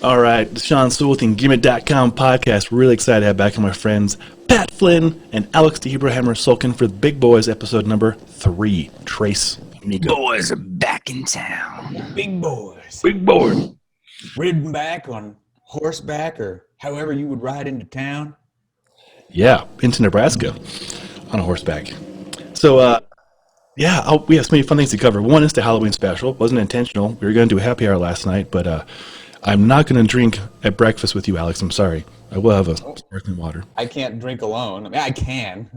All right, the Sean Sewell with the Engearment.com podcast. Really excited to have back my friends Pat Flynn and Aleks Salkin for the Big Boys episode number 3. Trace Amigo. Boys are back in town. Big boys. Big boy. Ridden back on horseback or however you would ride into town. Yeah, into Nebraska on a horseback. So, we have so many fun things to cover. One is the Halloween special. It wasn't intentional. We were going to do a happy hour last night, but I'm not going to drink at breakfast with you, Aleks. I'm sorry. I will have a sparkling water. I can't drink alone. I mean, I can,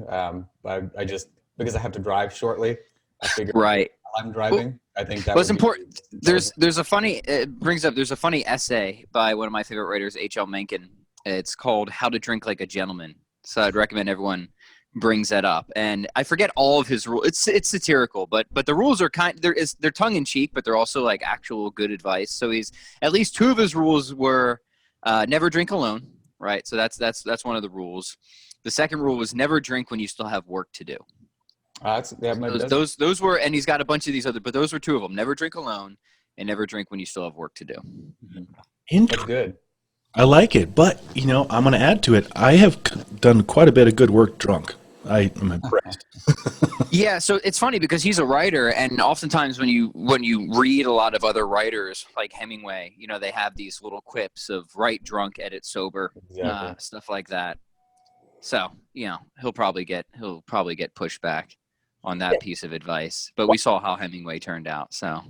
but I just, because I have to drive shortly, I figure Right. while I'm driving, I think that was would be- important. There's a funny essay by one of my favorite writers, H.L. Mencken. It's called How to Drink Like a Gentleman. So I'd recommend everyone brings that up. And I forget all of his rules. It's satirical, but the rules are they're tongue in cheek, but they're also like actual good advice. So he's at least 2 of his rules were never drink alone, right? So that's one of the rules. The second rule was never drink when you still have work to do. Those were, and he's got a bunch of these other, but those were 2 of them. Never drink alone and never drink when you still have work to do. That's good. I like it, but, I'm going to add to it. I have done quite a bit of good work drunk. I am impressed. Yeah, so it's funny because he's a writer, and oftentimes when you read a lot of other writers like Hemingway, they have these little quips of write drunk, edit sober, Exactly. stuff like that. So he'll probably get pushed back on that piece of advice. But we saw how Hemingway turned out. So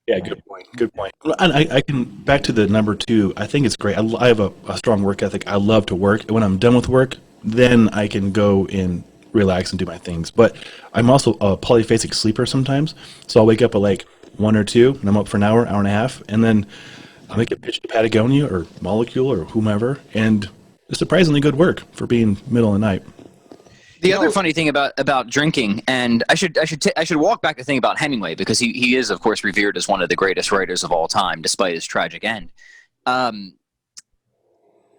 Yeah, good point. Good point. And I can back to the number 2. I think it's great. I have a strong work ethic. I love to work. And when I'm done with work, then I can go and relax and do my things. But I'm also a polyphasic sleeper sometimes. So I'll wake up at like 1 or 2, and I'm up for an hour and a half, and then I'll make a pitch to Patagonia or Molecule or whomever, and it's surprisingly good work for being middle of the night. the other funny thing about drinking, and I should walk back the thing about Hemingway, because he is, of course, revered as one of the greatest writers of all time, despite his tragic end.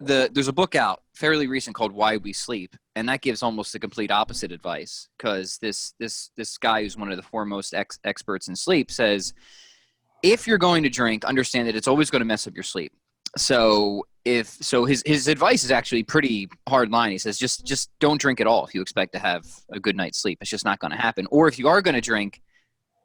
There's a book out fairly recent called Why We Sleep, and that gives almost the complete opposite advice, because this guy who's one of the foremost experts in sleep says, if you're going to drink, understand that it's always going to mess up your sleep. So his advice is actually pretty hard line. He says just don't drink at all if you expect to have a good night's sleep. It's just not going to happen. Or if you are going to drink,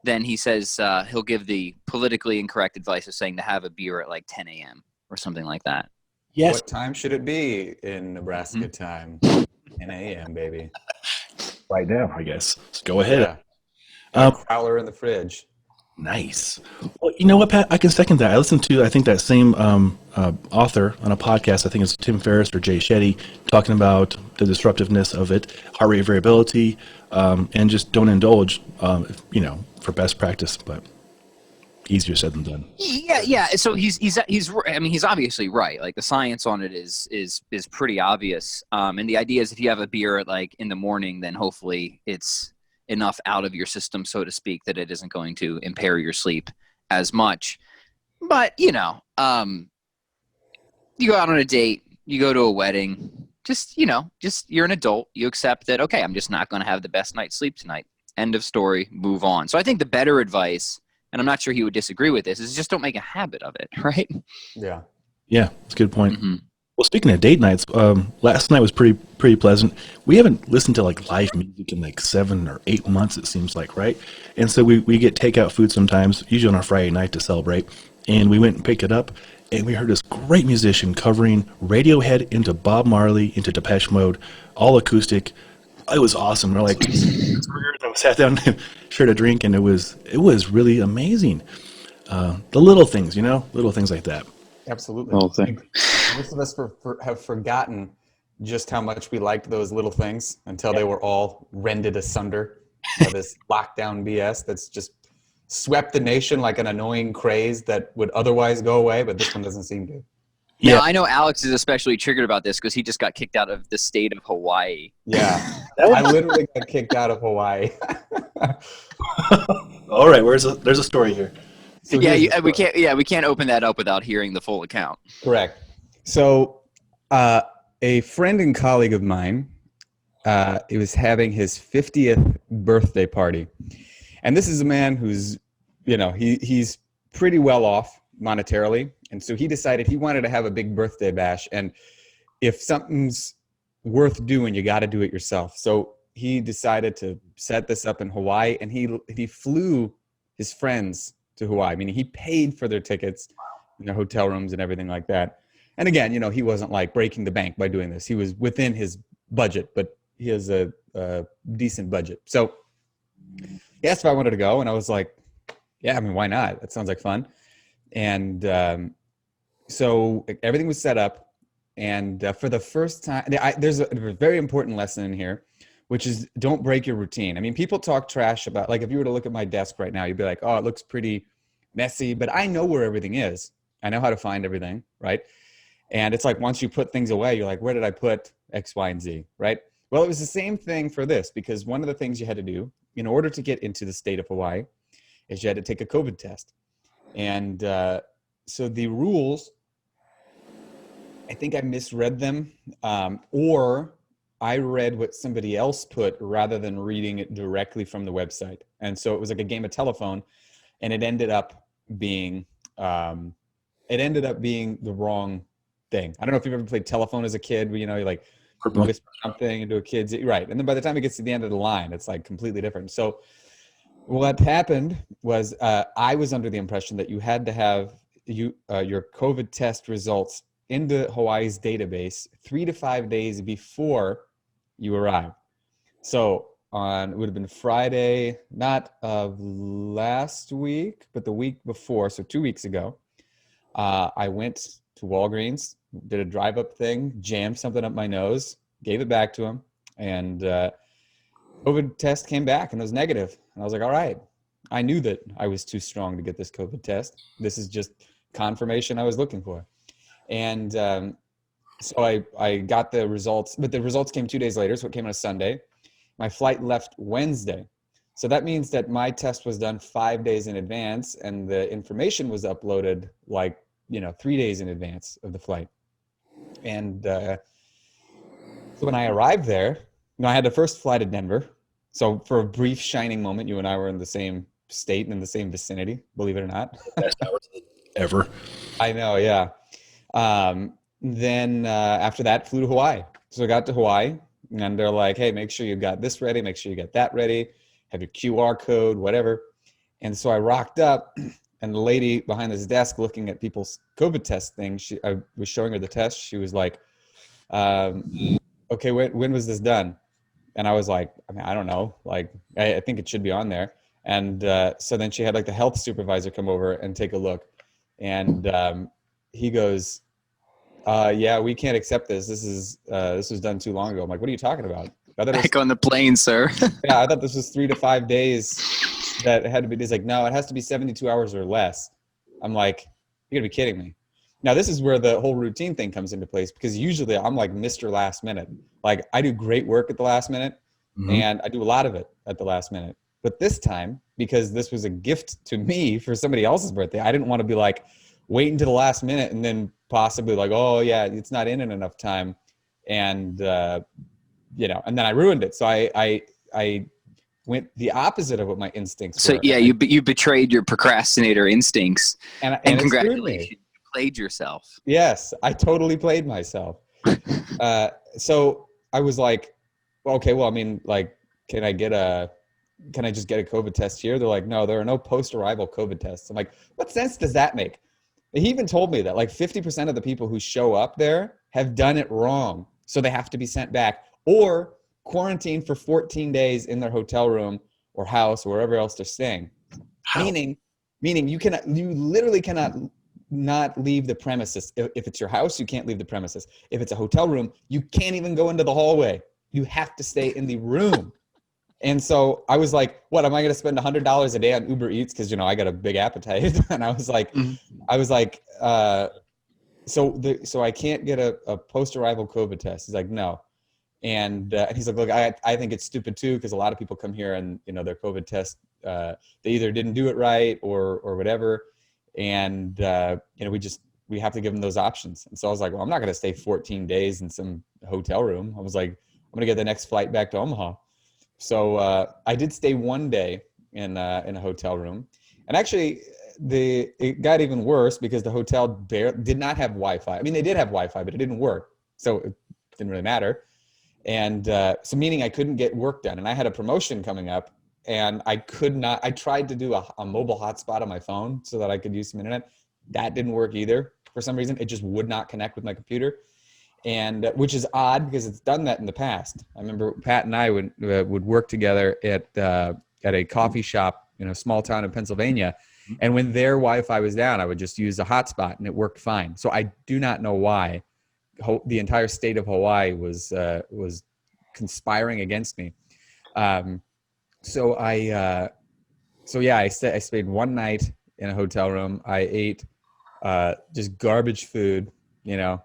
then he says he'll give the politically incorrect advice of saying to have a beer at like 10 a.m. or something like that. Yes. What time should it be in Nebraska time? 10 a.m., baby. Right now, I guess. Let's go ahead. Yeah. Crowler in the fridge. Nice. Well, you know what, Pat? I can second that. I listened to, I think, that same author on a podcast. I think it's Tim Ferriss or Jay Shetty, talking about the disruptiveness of it, heart rate variability, and just don't indulge, for best practice. But easier said than done. Yeah. So he's I mean, he's obviously right. Like, the science on it is pretty obvious. And the idea is, if you have a beer at like in the morning, then hopefully it's enough out of your system, so to speak, that it isn't going to impair your sleep as much. But you go out on a date, you go to a wedding, just you're an adult, you accept that, okay, I'm just not going to have the best night's sleep tonight. End of story, move on. So I think the better advice, and I'm not sure he would disagree with this, is just don't make a habit of it, right? Yeah, that's a good point. Mm-hmm. Well, speaking of date nights, last night was pretty pleasant. We haven't listened to like live music in like 7 or 8 months, it seems like, right? And so we get takeout food sometimes, usually on our Friday night to celebrate. And we went and picked it up, and we heard this great musician covering Radiohead into Bob Marley into Depeche Mode, all acoustic. It was awesome. We're like, I sat down and shared a drink, and it was really amazing. The little things, little things like that. absolutely. Well, thanks. Most of us have forgotten just how much we liked those little things until they were all rended asunder by this lockdown BS that's just swept the nation like an annoying craze that would otherwise go away, but this one doesn't seem to. Yeah, I know Aleks is especially triggered about this because he just got kicked out of the state of Hawaii. Yeah, I literally got kicked out of Hawaii. All right, there's a story here. So we can't open that up without hearing the full account. Correct. So a friend and colleague of mine, he was having his 50th birthday party. And this is a man who's, he's pretty well off monetarily. And so he decided he wanted to have a big birthday bash. And if something's worth doing, you got to do it yourself. So he decided to set this up in Hawaii, and he flew his friends to Hawaii. I mean, he paid for their tickets and their hotel rooms and everything like that. And again, he wasn't like breaking the bank by doing this. He was within his budget, but he has a decent budget. So he asked if I wanted to go, and I was like, yeah, I mean, why not? That sounds like fun. And so everything was set up. And for the first time, there's a very important lesson in here, which is don't break your routine. I mean, people talk trash about, like, if you were to look at my desk right now, you'd be like, oh, it looks pretty messy, but I know where everything is. I know how to find everything, right? And it's like, once you put things away, you're like, where did I put X, Y, and Z, right? Well, it was the same thing for this, because one of the things you had to do in order to get into the state of Hawaii is you had to take a COVID test. And so the rules, I think I misread them, or I read what somebody else put rather than reading it directly from the website. And so it was like a game of telephone, and it ended up being the wrong thing. I don't know if you've ever played telephone as a kid, where, you like whisper something into a kid's, right? And then by the time it gets to the end of the line, it's like completely different. So what happened was I was under the impression that you had to have your COVID test results into Hawaii's database 3 to 5 days before you arrived. So it would have been Friday, not of last week, but the week before, so 2 weeks ago, I went to Walgreens, did a drive-up thing, jammed something up my nose, gave it back to him, and COVID test came back and it was negative. And I was like, all right, I knew that I was too strong to get this COVID test. This is just confirmation I was looking for. And so I got the results, but the results came 2 days later. So it came on a Sunday. My flight left Wednesday. So that means that my test was done 5 days in advance, and the information was uploaded 3 days in advance of the flight. And so when I arrived there, I had the first flight to Denver. So for a brief shining moment, you and I were in the same state and in the same vicinity, believe it or not. Best hours ever. I know, yeah. Then after that, flew to Hawaii. So I got to Hawaii, and they're like, hey, make sure you got this ready, make sure you got that ready, have your QR code, whatever. And so I rocked up, and the lady behind this desk looking at people's COVID test thing, I was showing her the test. She was like, okay, when was this done? And I was like, I don't know. I think it should be on there. And so then she had the health supervisor come over and take a look. And he goes, yeah, we can't accept this. This was done too long ago. I'm like, what are you talking about? Back on the plane, sir. Yeah, I thought this was 3 to 5 days that it had to be. He's like, no, it has to be 72 hours or less. I'm like, you're gonna be kidding me. Now, this is where the whole routine thing comes into place, because usually I'm like Mr. Last Minute. I do great work at the last minute, and I do a lot of it at the last minute. But this time, because this was a gift to me for somebody else's birthday, I didn't want to be wait until the last minute and then possibly oh yeah, it's not in enough time. And, and then I ruined it. So I went the opposite of what my instincts were. So yeah, you betrayed your procrastinator instincts, and congratulations, you played yourself. Yes, I totally played myself. So I was like, well, okay, well, I mean, can I just get a COVID test here? They're like, no, there are no post-arrival COVID tests. I'm like, what sense does that make? He even told me that 50% of the people who show up there have done it wrong. So they have to be sent back or quarantined for 14 days in their hotel room or house or wherever else they're staying. How? Meaning you literally cannot not leave the premises. If it's your house, you can't leave the premises. If it's a hotel room, you can't even go into the hallway. You have to stay in the room. And so I was like, what, am I going to spend $100 a day on Uber Eats? Cause I got a big appetite. And I was like, so I can't get a post-arrival COVID test. He's like, no. And he's like, look, I think it's stupid too. Cause a lot of people come here and, their COVID test, they either didn't do it right or whatever. And, we have to give them those options. And so I was like, well, I'm not going to stay 14 days in some hotel room. I was like, I'm going to get the next flight back to Omaha. So I did stay 1 day in a hotel room. And actually, it got even worse because the hotel did not have Wi-Fi. I mean, they did have Wi-Fi, but it didn't work, so it didn't really matter. And so meaning I couldn't get work done, and I had a promotion coming up, and I could not. I tried to do a mobile hotspot on my phone so that I could use some internet. That didn't work either for some reason. It just would not connect with my computer, and which is odd because it's done that in the past. I remember Pat and I would work together at a coffee shop in a small town in Pennsylvania, and when their Wi-Fi was down, I would just use a hotspot, and it worked fine. So I do not know why the entire state of Hawaii was conspiring against me. So I stayed one night in a hotel room. I ate just garbage food, you know,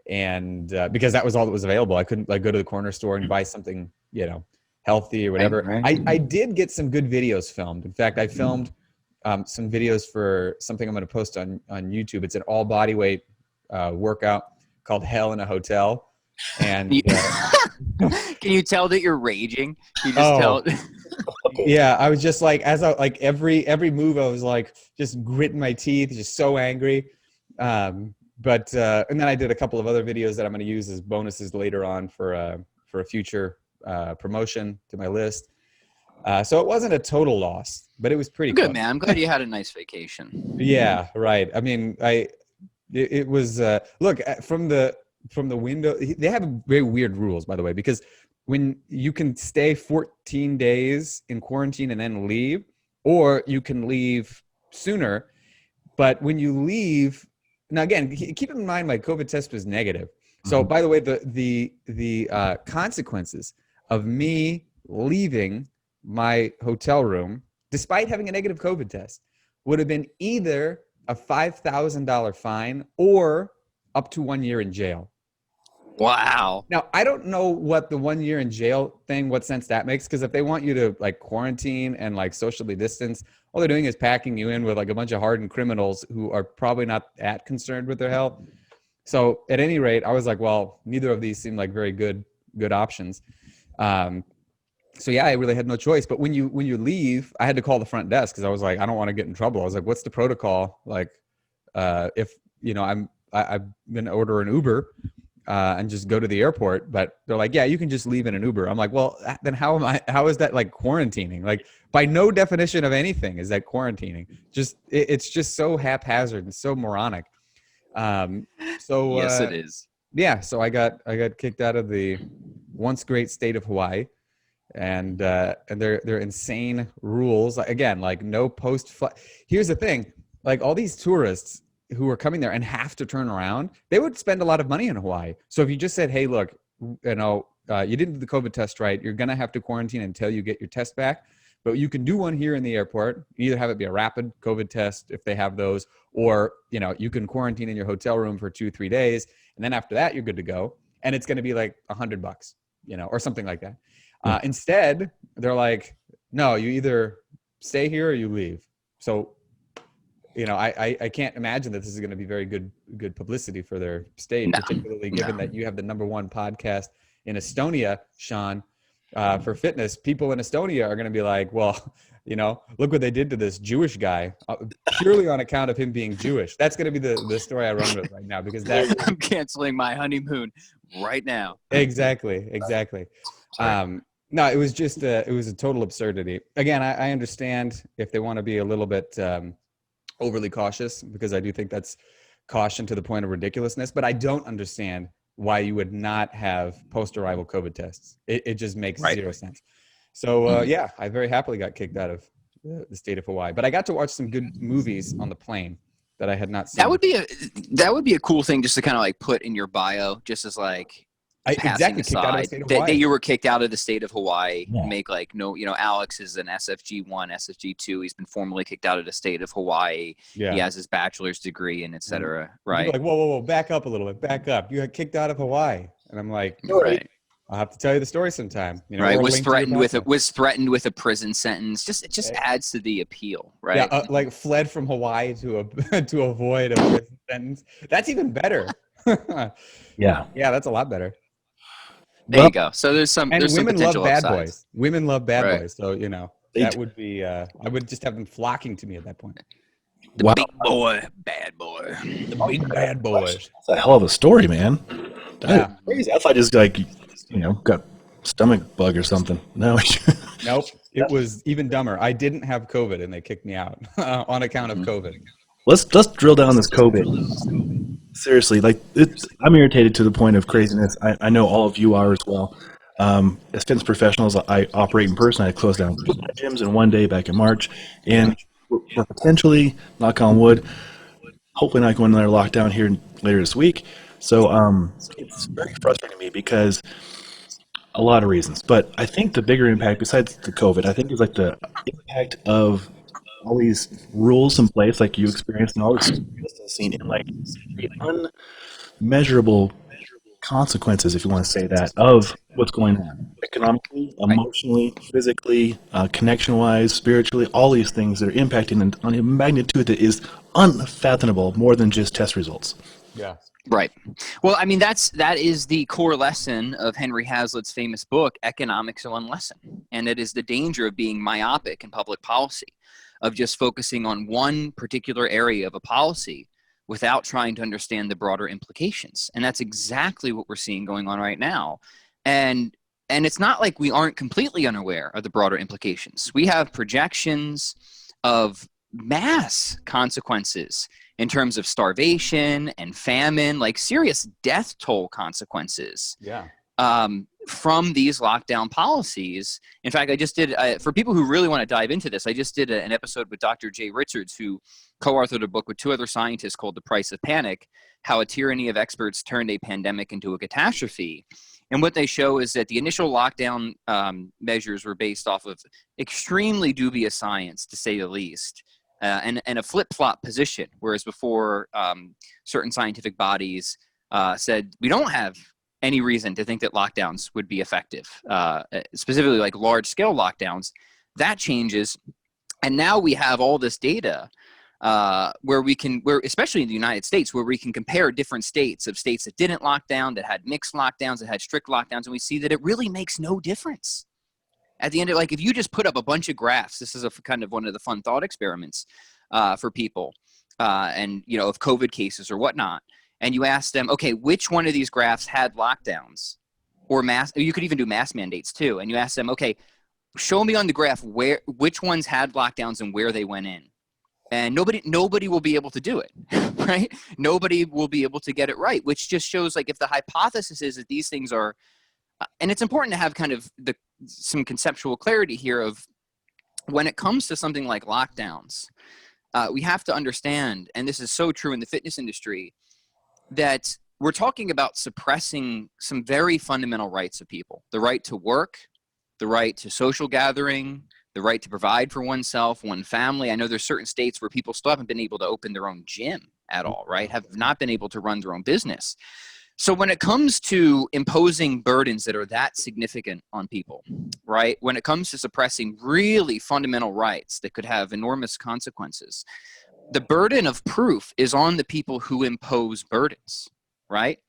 and because that was all that was available. I couldn't like go to the corner store and buy something, you know, healthy or whatever. Right. I did get some good videos filmed. In fact, I filmed some videos for something I'm going to post on YouTube. It's an all bodyweight workout called Hell in a Hotel. And can you tell that you're raging? Can you just tell? Yeah, I was just like, every move, I was like just gritting my teeth, just so angry. And then I did a couple of other videos that I'm going to use as bonuses later on for a future promotion to my list. So it wasn't a total loss, but it was pretty good, close. man. I'm glad you had a nice vacation. Yeah, right. I mean, it was look from the window. They have very weird rules, by the way, because when you can stay 14 days in quarantine and then leave, or you can leave sooner. But when you leave, now again, keep in mind my COVID test was negative. So by the way, the consequences of me leaving my hotel room, despite having a negative COVID test, would have been either a $5,000 fine or up to 1 year in jail. Wow. Now, I don't know what the 1 year in jail thing, what sense that makes, because if they want you to like quarantine and like socially distance, all they're doing is packing you in with like a bunch of hardened criminals who are probably not that concerned with their health. So at any rate, I was like, well, neither of these seem like very good options. So yeah, I really had no choice. But when you leave, I had to call the front desk because I was like, I don't want to get in trouble. I was like, what's the protocol? Like, if you know, I'm going to order an Uber and just go to the airport, but they're like, yeah, you can just leave in an Uber. I'm like, well, then how is that like quarantining? Like by no definition of anything is that quarantining. It's just so haphazard and so moronic. Yes, it is. Yeah. So I got kicked out of the once great state of Hawaii. And their insane rules. Again, like no post-flight. Here's the thing, like all these tourists who are coming there and have to turn around, they would spend a lot of money in Hawaii. So if you just said, hey, look, you know, you didn't do the COVID test right, you're going to have to quarantine until you get your test back. But you can do one here in the airport. You either have it be a rapid COVID test if they have those, or, you know, you can quarantine in your hotel room for 2-3 days. And then after that, you're good to go. And it's going to be like $100, you know, or something like that. Instead, they're like, no, you either stay here or you leave. So, you know, I can't imagine that this is going to be very good publicity for their state, particularly given that you have the #1 podcast in Estonia, Sean, for fitness. People in Estonia are going to be like, well, you know, look what they did to this Jewish guy purely on account of him being Jewish. That's going to be the story I run with right now, because I'm canceling my honeymoon right now. Exactly. No, it was just it was a total absurdity. Again, I understand if they want to be a little bit overly cautious, because I do think that's caution to the point of ridiculousness. But I don't understand why you would not have post-arrival COVID tests. It just makes zero sense. So yeah, I very happily got kicked out of the state of Hawaii. But I got to watch some good movies on the plane that I had not seen. That would be a cool thing just to kind of like put in your bio, just as like. Exactly, kicked out of the state of Hawaii. That you were kicked out of the state of Hawaii. Yeah. Make like no, you know, Aleks is an SFG 1, SFG 2. He's been formally kicked out of the state of Hawaii. Yeah. He has his bachelor's degree and etc. Right? Like, whoa, back up a little bit, back up. You got kicked out of Hawaii, and I'm like, right. I'll have to tell you the story sometime. You know, right? Was threatened with a prison sentence. It just adds to the appeal, right? Yeah, like fled from Hawaii to avoid a prison sentence. That's even better. Yeah, that's a lot better. There you go. So there's some women potential love bad upsides. boys. Women love bad boys. So, you know, that would be I would just have them flocking to me at that point. The Wow, big boy, bad boy. The big bad boys. that's a hell of a story, man. That is Yeah. crazy. I thought just like, got stomach bug or something. No. Nope. It was even dumber. I didn't have COVID and they kicked me out on account of COVID. let's drill down this COVID. Seriously, like I'm irritated to the point of craziness. I know all of you are as well. As fitness professionals, I operate in person. I closed down gyms in one day back in March, and we're potentially, knock on wood, hopefully not going another lockdown here later this week. So it's very frustrating to me because a lot of reasons. But I think the bigger impact, besides the COVID, I think is like the impact of all these rules in place, like you experienced, and all this distancing, and like the unmeasurable consequences, if you want to say that, of what's going on economically, Right. emotionally, physically, connection-wise, spiritually, all these things that are impacting on a magnitude that is unfathomable, more than just test results. Yeah. Right. Well, I mean, that is the core lesson of Henry Hazlitt's famous book, Economics in One Lesson. And it is the danger of being myopic in public policy, of just focusing on one particular area of a policy without trying to understand the broader implications. And that's exactly what we're seeing going on right now. And it's not like we aren't completely unaware of the broader implications. We have projections of mass consequences in terms of starvation and famine, like serious death toll consequences Yeah. from these lockdown policies. In fact, I just did, for people who really want to dive into this, I just did an episode with Dr. Jay Richards, who co-authored a book with two other scientists called The Price of Panic, How a Tyranny of Experts Turned a Pandemic into a Catastrophe. And what they show is that the initial lockdown measures were based off of extremely dubious science, to say the least. And a flip-flop position, whereas before certain scientific bodies said we don't have any reason to think that lockdowns would be effective, specifically like large-scale lockdowns. That changes, and now we have all this data where especially in the United States, where we can compare different states of states that didn't lock down, that had mixed lockdowns, that had strict lockdowns, and we see that it really makes no difference. At the end of, like, if you just put up a bunch of graphs, this is a kind of one of the fun thought experiments for people, and of COVID cases or whatnot, and you ask them, okay, which one of these graphs had lockdowns or you could even do mask mandates too, and you ask them, okay, show me on the graph which ones had lockdowns and where they went in, and nobody will be able to do it, right? Nobody will be able to get it right, which just shows, like, if the hypothesis is that these things are, and it's important to have kind of some conceptual clarity here of when it comes to something like lockdowns, we have to understand, and this is so true in the fitness industry, that we're talking about suppressing some very fundamental rights of people: the right to work, the right to social gathering, the right to provide for oneself, one family. I know there's certain states where people still haven't been able to open their own gym at all, right? Have not been able to run their own business. So when it comes to imposing burdens that are that significant on people, right? When it comes to suppressing really fundamental rights that could have enormous consequences, the burden of proof is on the people who impose burdens, right?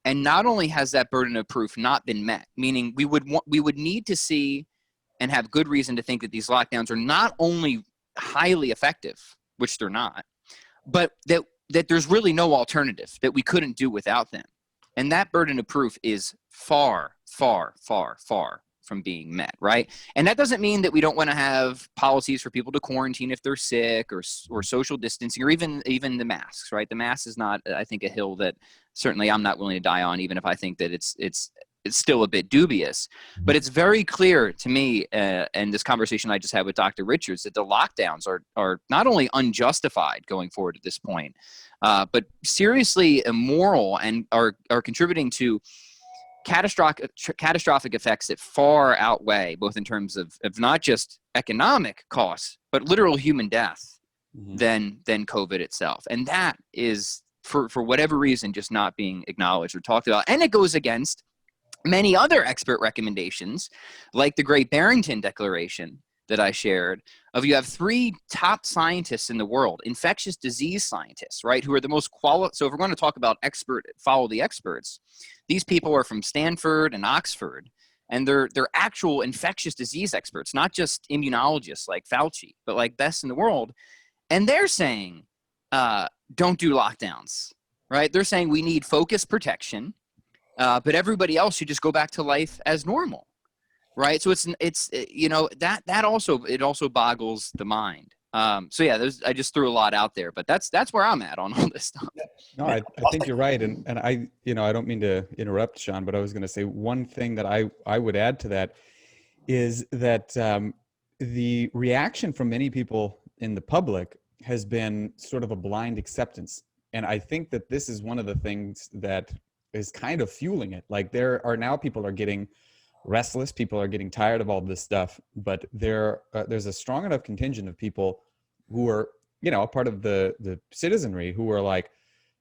And not only has that burden of proof not been met, meaning we would need to see and have good reason to think that these lockdowns are not only highly effective, which they're not, but that there's really no alternative, that we couldn't do without them. And that burden of proof is far, far, far, far from being met, right? And that doesn't mean that we don't want to have policies for people to quarantine if they're sick, or social distancing, or even the masks, right? The mask is not, I think, a hill that certainly I'm not willing to die on, even if I think that it's still a bit dubious. But it's very clear to me, and this conversation I just had with Dr. Richards, that the lockdowns are not only unjustified going forward at this point, but seriously immoral, and are contributing to catastrophic effects that far outweigh, both in terms of not just economic costs, but literal human death, than COVID itself. And that is, for whatever reason, just not being acknowledged or talked about. And it goes against many other expert recommendations, like the Great Barrington Declaration that I shared, of you have three top scientists in the world, infectious disease scientists, right, who are the most qualified. So if we're going to talk about follow the experts, these people are from Stanford and Oxford, and they're actual infectious disease experts, not just immunologists like Fauci, but like best in the world. and they're saying, don't do lockdowns, right? They're saying we need focused protection, but everybody else should just go back to life as normal, right? So it's you know, that also boggles the mind. So yeah, I just threw a lot out there, but that's where I'm at on all this stuff. No, I think you're right. And I, you know, I don't mean to interrupt, Sean, but I was going to say one thing that I would add to that is that the reaction from many people in the public has been sort of a blind acceptance. And I think that this is one of the things that is kind of fueling it. Like there are now people are getting restless, people are getting tired of all this stuff, but there's a strong enough contingent of people who are, you know, a part of the citizenry who are like,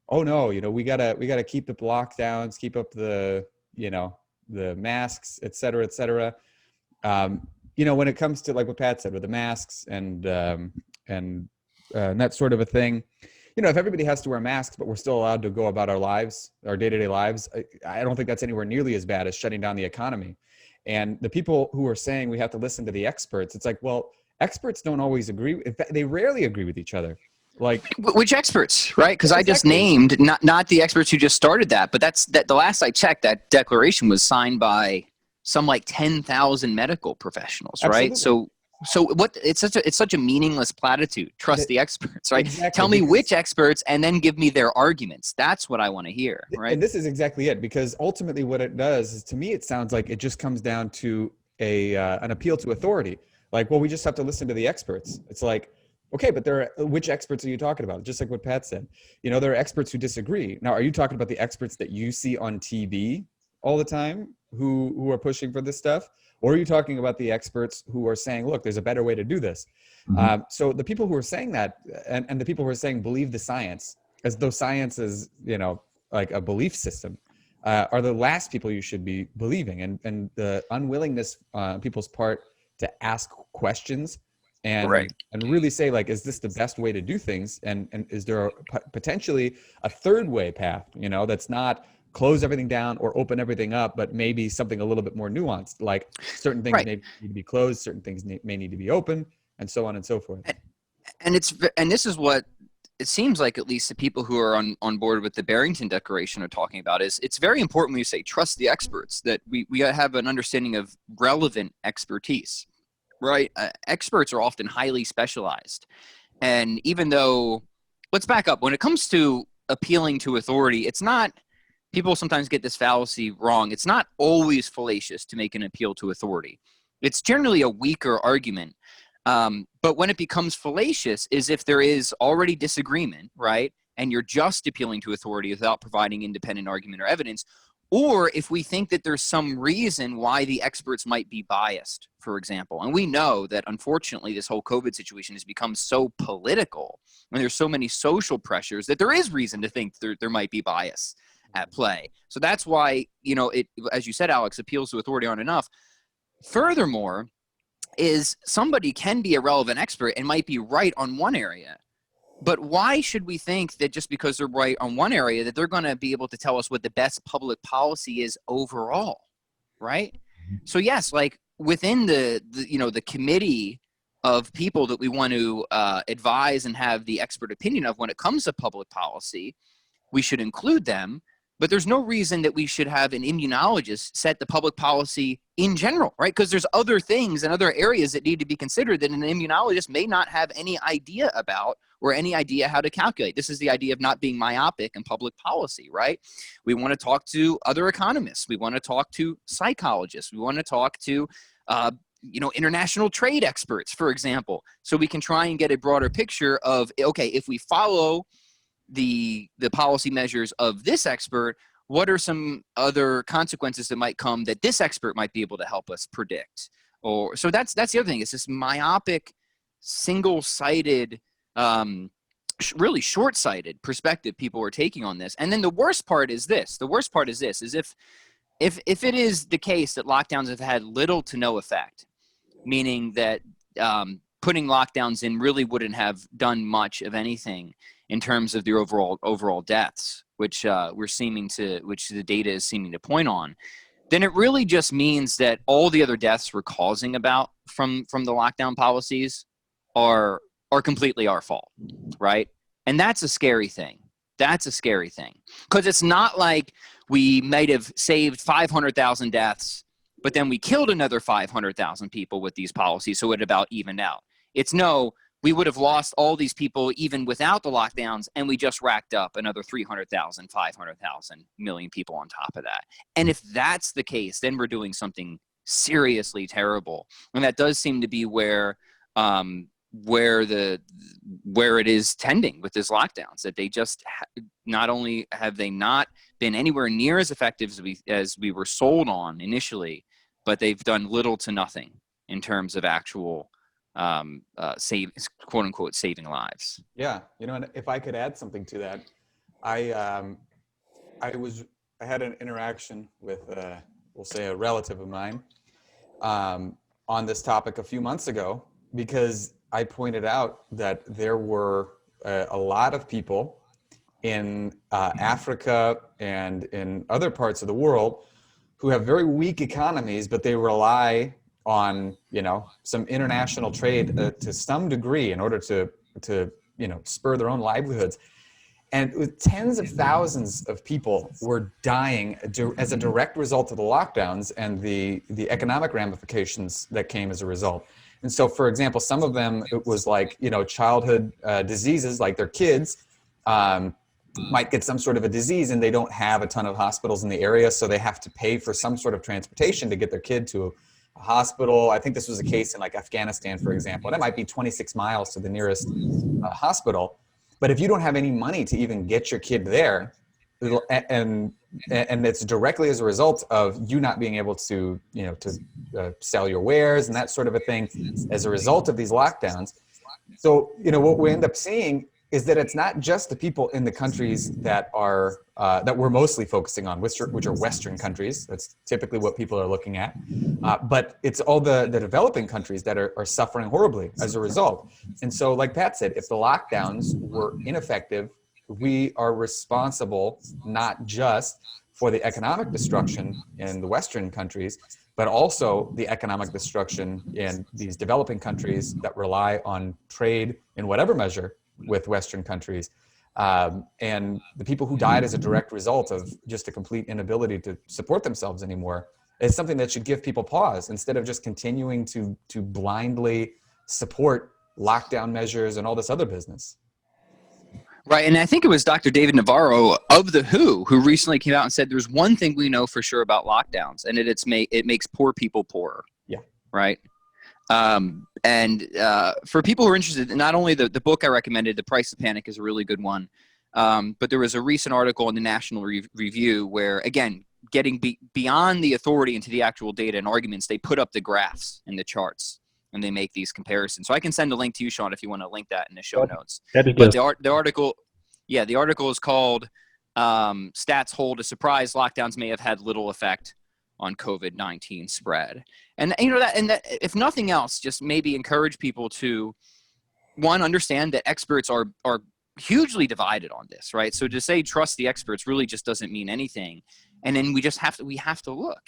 oh no, you know, we gotta keep the lockdowns, keep up the, you know, the masks, et cetera, et cetera. You know, when it comes to like what Pat said with the masks and that sort of a thing, you know, if everybody has to wear masks, but we're still allowed to go about our lives, our day-to-day lives, I don't think that's anywhere nearly as bad as shutting down the economy. And the people who are saying we have to listen to the experts, it's like, well, experts don't always agree. In fact, they rarely agree with each other. Like which experts, right? Because exactly. I just named not the experts who just started that, but that's the last I checked, that declaration was signed by some like 10,000 medical professionals, right? Absolutely. So what? It's such a meaningless platitude. Trust the experts, right? Exactly, Tell me which experts, and then give me their arguments. That's what I want to hear, right? And this is exactly it, because ultimately, what it does is, to me, it sounds like it just comes down to an appeal to authority. Like, well, we just have to listen to the experts. It's like, okay, but which experts are you talking about? Just like what Pat said, you know, there are experts who disagree. Now, are you talking about the experts that you see on TV all the time who are pushing for this stuff? Or are you talking about the experts who are saying, look, there's a better way to do this? Mm-hmm. So the people who are saying that, and the people who are saying believe the science, as though science is, you know, like a belief system, are the last people you should be believing. And the unwillingness on people's part to ask questions and really say, like, is this the best way to do things? And is there potentially a third way path, you know, that's not close everything down or open everything up, but maybe something a little bit more nuanced, like certain things may need to be closed, certain things may need to be open, and so on and so forth. And this is what it seems like, at least the people who are on board with the Barrington Declaration are talking about, is it's very important when you say trust the experts, that we have an understanding of relevant expertise, right? Experts are often highly specialized. And even though, let's back up, when it comes to appealing to authority, it's not, people sometimes get this fallacy wrong. It's not always fallacious to make an appeal to authority. It's generally a weaker argument. But when it becomes fallacious is if there is already disagreement, right? And you're just appealing to authority without providing independent argument or evidence, or if we think that there's some reason why the experts might be biased, for example. And we know that, unfortunately, this whole COVID situation has become so political, and there's so many social pressures, that there is reason to think there might be bias at play. So that's why, you know, it, as you said, Alex, appeals to authority aren't enough. Furthermore, is somebody can be a relevant expert and might be right on one area, but why should we think that just because they're right on one area that they're going to be able to tell us what the best public policy is overall, right? So yes, like within the you know, the committee of people that we want to advise and have the expert opinion of when it comes to public policy, we should include them. But there's no reason that we should have an immunologist set the public policy in general, right? Because there's other things and other areas that need to be considered that an immunologist may not have any idea about, or any idea how to calculate. This is the idea of not being myopic in public policy, right? We want to talk to other economists. We want to talk to psychologists. We want to talk to, you know, international trade experts, for example, so we can try and get a broader picture of, okay, if we follow the policy measures of this expert, what are some other consequences that might come that this expert might be able to help us predict? Or so that's the other thing. It's this myopic, single-sided, really short-sighted perspective people are taking on this. And then the worst part is this. The worst part is this: is if it is the case that lockdowns have had little to no effect, meaning that putting lockdowns in really wouldn't have done much of anything in terms of the overall deaths, which which the data is seeming to point on, then it really just means that all the other deaths we're causing about from the lockdown policies are are completely our fault, right? And that's a scary thing. That's a scary thing, because it's not like we might have saved 500,000 deaths, but then we killed another 500,000 people with these policies, so it about evened out. It's no, we would have lost all these people even without the lockdowns, and we just racked up another 300,000, 500,000 million people on top of that. And if that's the case, then we're doing something seriously terrible. And that does seem to be where it is tending with this lockdowns, that they just not only have they not been anywhere near as effective as we were sold on initially, but they've done little to nothing in terms of actual quote unquote saving lives. Yeah, and if I could add something to that, I had an interaction with we'll say a relative of mine on this topic a few months ago, because I pointed out that there were a lot of people in Africa and in other parts of the world who have very weak economies, but they rely on some international trade to some degree in order to spur their own livelihoods. And with tens of thousands of people were dying as a direct result of the lockdowns and the economic ramifications that came as a result. And so, for example, some of them, it was like, childhood diseases, like their kids might get some sort of a disease and they don't have a ton of hospitals in the area, so they have to pay for some sort of transportation to get their kid to a hospital. I think this was a case in like Afghanistan, for example. That might be 26 miles to the nearest hospital. But if you don't have any money to even get your kid there, and it's directly as a result of you not being able to, sell your wares and that sort of a thing as a result of these lockdowns. So, what we end up seeing is that it's not just the people in the countries that are that we're mostly focusing on, which are Western countries. That's typically what people are looking at. But it's all the developing countries that are suffering horribly as a result. And so, like Pat said, if the lockdowns were ineffective, we are responsible not just for the economic destruction in the Western countries, but also the economic destruction in these developing countries that rely on trade in whatever measure with Western countries. And the people who died as a direct result of just a complete inability to support themselves anymore is something that should give people pause, instead of just continuing to blindly support lockdown measures and all this other business. Right, and I think it was Dr. David Navarro of the WHO who recently came out and said there's one thing we know for sure about lockdowns, and it makes poor people poorer. Yeah. Right. And for people who are interested, not only the book I recommended, The Price of Panic, is a really good one, but there was a recent article in the National Review where, again, getting beyond the authority into the actual data and arguments, they put up the graphs and the charts, and they make these comparisons. So I can send a link to you, Sean, if you want to link that in the show notes. That'd be but good. the article is called Stats Hold a Surprise Lockdowns May Have Had Little Effect on COVID-19 Spread. And that if nothing else, just maybe encourage people to, one, understand that experts are hugely divided on this, right? So to say trust the experts really just doesn't mean anything. And then we have to look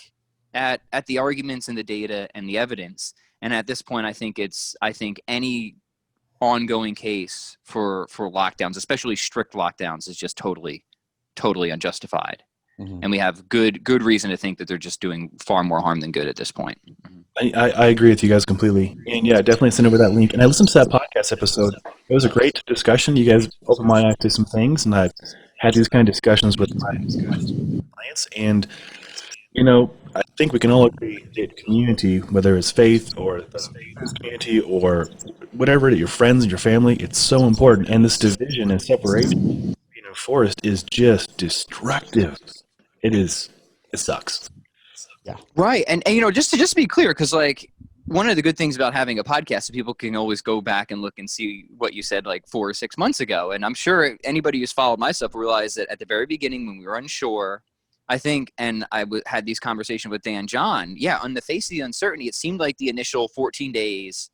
at the arguments and the data and the evidence. And at this point, I think any ongoing case for lockdowns, especially strict lockdowns, is just totally unjustified. Mm-hmm. And we have good reason to think that they're just doing far more harm than good at this point. Mm-hmm. I agree with you guys completely. And yeah, definitely send over that link. And I listened to that podcast episode. It was a great discussion. You guys opened my eyes to some things, and I've had these kind of discussions with my clients. And I think we can all agree that community, whether it's faith or the community or whatever, your friends and your family, it's so important. And this division and separation in a forest is just destructive. It sucks. Yeah. Right. And just to be clear, because like one of the good things about having a podcast is people can always go back and look and see what you said like 4 or 6 months ago. And I'm sure anybody who's followed my stuff will realize that at the very beginning when we were unsure, I think, and I had these conversations with Dan John, on the face of the uncertainty, it seemed like the initial 14 days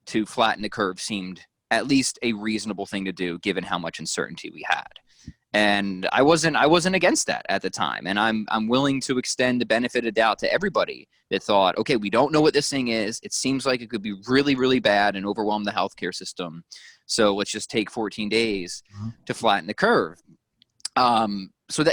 to flatten the curve seemed at least a reasonable thing to do given how much uncertainty we had. And I wasn't against that at the time. And I'm willing to extend the benefit of doubt to everybody that thought, okay, we don't know what this thing is. It seems like it could be really, really bad and overwhelm the healthcare system. So let's just take 14 days Mhm. to flatten the curve. So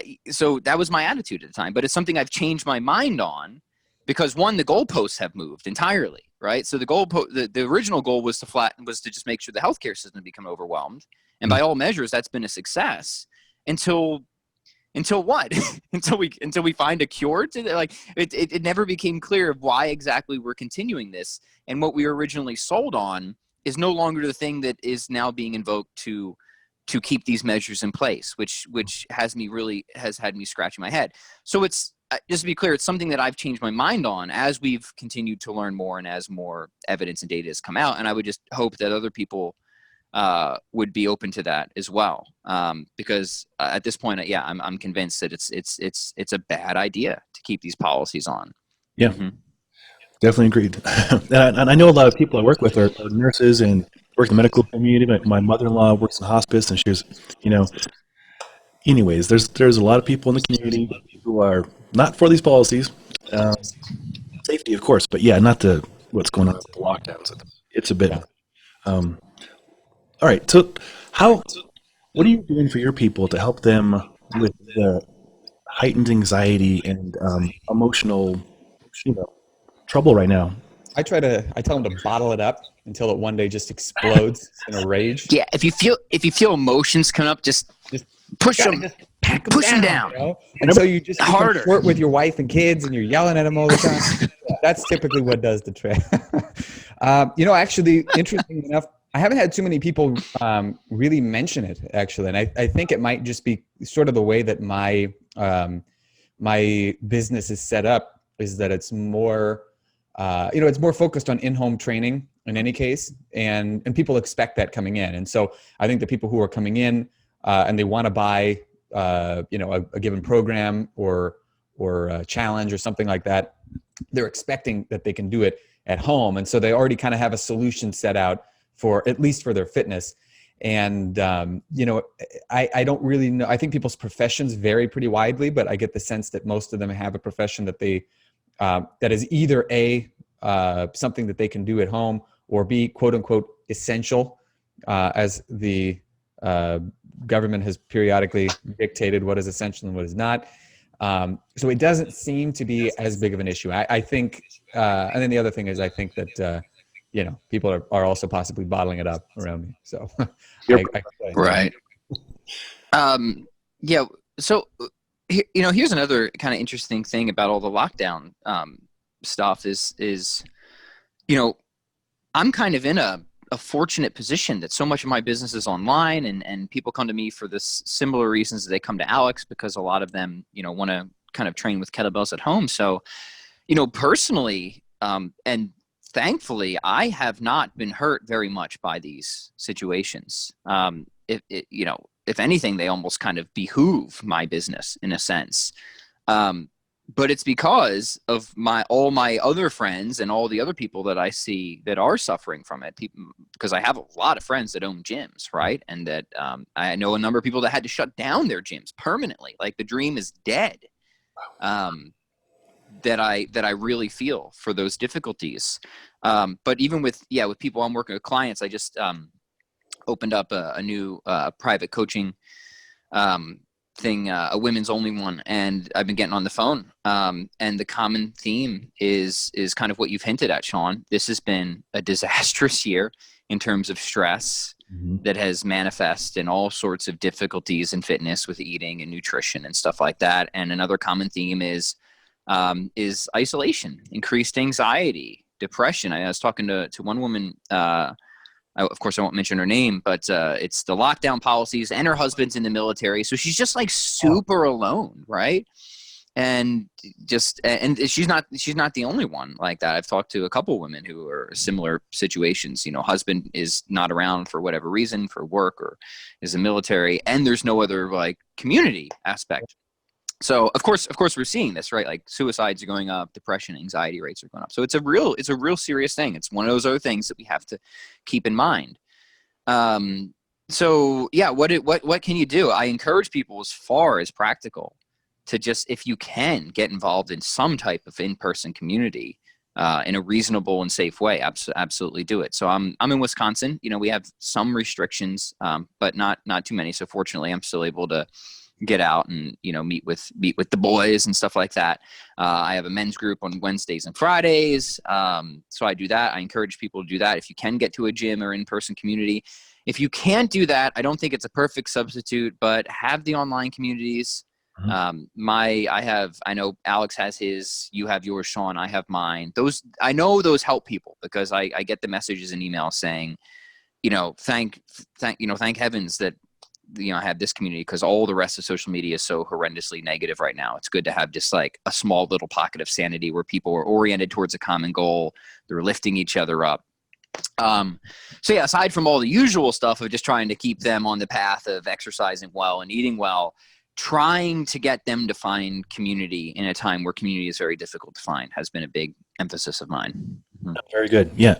that was my attitude at the time, but it's something I've changed my mind on because one, the goalposts have moved entirely, right? So the original goal was to just make sure the healthcare system become overwhelmed. And by all measures, that's been a success until what? until we find a cure to like it never became clear of why exactly we're continuing this. And what we were originally sold on is no longer the thing that is now being invoked to keep these measures in place, which has had me scratching my head. So it's just to be clear, it's something that I've changed my mind on as we've continued to learn more and as more evidence and data has come out. And I would just hope that other people would be open to that as well, because at this point, I'm convinced that it's a bad idea to keep these policies on. Yeah, Mm-hmm. definitely agreed. And I know a lot of people I work with are nurses and work in the medical community. My mother-in-law works in hospice, and she's, you know, anyways, there's a lot of people in the community who are not for these policies. Um, Safety, of course, but yeah, not the what's going on with the lockdowns. It's a bit. Yeah. Um, all right, so how? What are you doing for your people to help them with the heightened anxiety and emotional, you know, trouble right now? I tell them to bottle it up until it one day just explodes in a rage. Yeah, if you feel emotions coming up, just push them, Pack push them down. You know? And so you just become Harder. short with your wife and kids, and you're yelling at them all the time. That's typically what does the trick. Actually, interesting enough, I haven't had too many people really mention it, actually. And I think it might just be sort of the way that my business is set up, is that it's more, it's more focused on in-home training in any case. And people expect that coming in. And so I think the people who are coming in and they want to buy, a given program or a challenge or something like that, they're expecting that they can do it at home. And so they already kind of have a solution set out for, at least for their fitness. And, I don't really know. I think people's professions vary pretty widely, but I get the sense that most of them have a profession that they, that is either something that they can do at home, or B, quote unquote, essential, as the government has periodically dictated what is essential and what is not. So it doesn't seem to be as big of an issue. I think, and then the other thing is, I think that, people are also possibly bottling it up around me. So, Right. Yeah. So, here's another kind of interesting thing about all the lockdown stuff is, I'm kind of in a fortunate position that so much of my business is online, and people come to me for this similar reasons that they come to Aleks, because a lot of them, want to kind of train with kettlebells at home. So, personally, and thankfully, I have not been hurt very much by these situations. If anything, they almost kind of behoove my business in a sense. But it's because of all my other friends and all the other people that I see that are suffering from it. Because I have a lot of friends that own gyms, right? And that I know a number of people that had to shut down their gyms permanently. Like, the dream is dead. That I really feel for those difficulties. But even with people I'm working with, clients, I just opened up a new private coaching thing, a women's only one, and I've been getting on the phone. And the common theme is kind of what you've hinted at, Sean. This has been a disastrous year in terms of stress that has manifested in all sorts of difficulties in fitness with eating and nutrition and stuff like that. And another common theme is isolation, increased anxiety, depression. I was talking to one woman, of course I won't mention her name, but it's the lockdown policies, and her husband's in the military. So she's just like super alone. Right. And she's not the only one like that. I've talked to a couple women who are similar situations. Husband is not around for whatever reason, for work, or is in the military, and there's no other like community aspect. So of course we're seeing this, right? Like, suicides are going up, depression, anxiety rates are going up. So it's a real serious thing. It's one of those other things that we have to keep in mind. So yeah, what can you do? I encourage people, as far as practical, to just, if you can, get involved in some type of in-person community. in a reasonable and safe way, absolutely do it. So I'm in Wisconsin. We have some restrictions, but not too many. So fortunately, I'm still able to get out and meet with the boys and stuff like that. I have a men's group on Wednesdays and Fridays, so I do that. I encourage people to do that if you can get to a gym or in-person community. If you can't do that, I don't think it's a perfect substitute, but have the online communities. I know Alex has his, you have yours, Sean, I have mine. I know those help people because I get the messages and emails saying, thank heavens that I have this community, because all the rest of social media is so horrendously negative right now. It's good to have just like a small little pocket of sanity where people are oriented towards a common goal. They're lifting each other up. So yeah, aside from all the usual stuff of just trying to keep them on the path of exercising well and eating well, trying to get them to find community in a time where community is very difficult to find has been a big emphasis of mine. Mm-hmm. Very good. Yeah.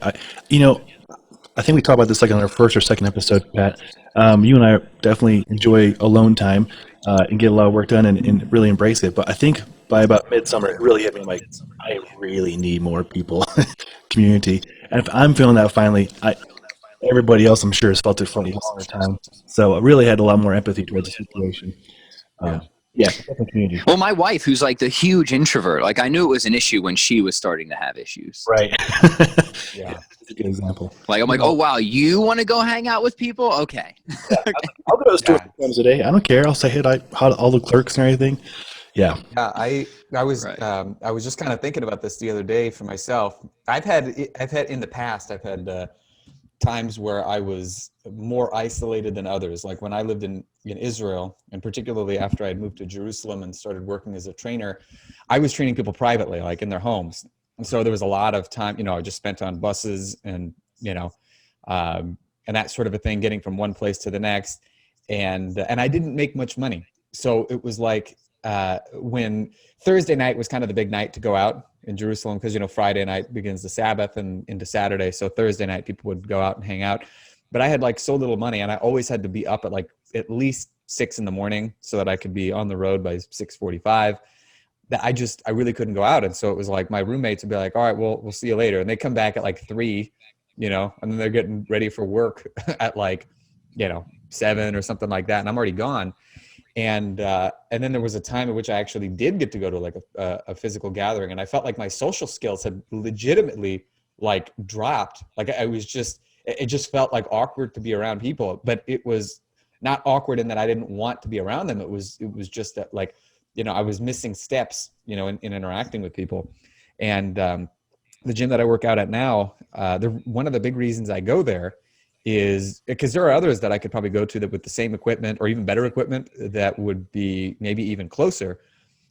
I think we talked about this like on our first or second episode, Pat. You and I definitely enjoy alone time and get a lot of work done and really embrace it. But I think by about midsummer, it really hit me like, I really need more people, community. And if I'm feeling that finally, everybody else I'm sure has felt it for a longer time. So I really had a lot more empathy towards the situation. Yeah, definitely community. Well, my wife, who's like the huge introvert, like I knew it was an issue when she was starting to have issues. Right. Yeah. That's a good example. Like I'm like, oh wow, you want to go hang out with people? Okay. I'll go to the store 3 times a day. I don't care. I'll say hey to all the clerks and everything. Yeah. Yeah, I was Right. I was just kind of thinking about this the other day for myself. I've had in the past times where I was more isolated than others. Like when I lived in Israel, and particularly after I'd moved to Jerusalem and started working as a trainer, I was training people privately, like in their homes. And so there was a lot of time, I just spent on buses and, and that sort of a thing, getting from one place to the next. And I didn't make much money. So it was like when Thursday night was kind of the big night to go out in Jerusalem, because, Friday night begins the Sabbath and into Saturday. So Thursday night people would go out and hang out. But I had like so little money, and I always had to be up at like at least 6 a.m. so that I could be on the road by 6:45. That I really couldn't go out. And so it was like my roommates would be like, all right, well, we'll see you later. And they come back at like 3, and then they're getting ready for work at like, 7 or something like that. And I'm already gone. And then there was a time in which I actually did get to go to like a physical gathering. And I felt like my social skills had legitimately like dropped. Like it just felt like awkward to be around people, but it was not awkward in that I didn't want to be around them. It was just that like, I was missing steps, in interacting with people. And the gym that I work out at now, one of the big reasons I go there is because there are others that I could probably go to that with the same equipment or even better equipment that would be maybe even closer.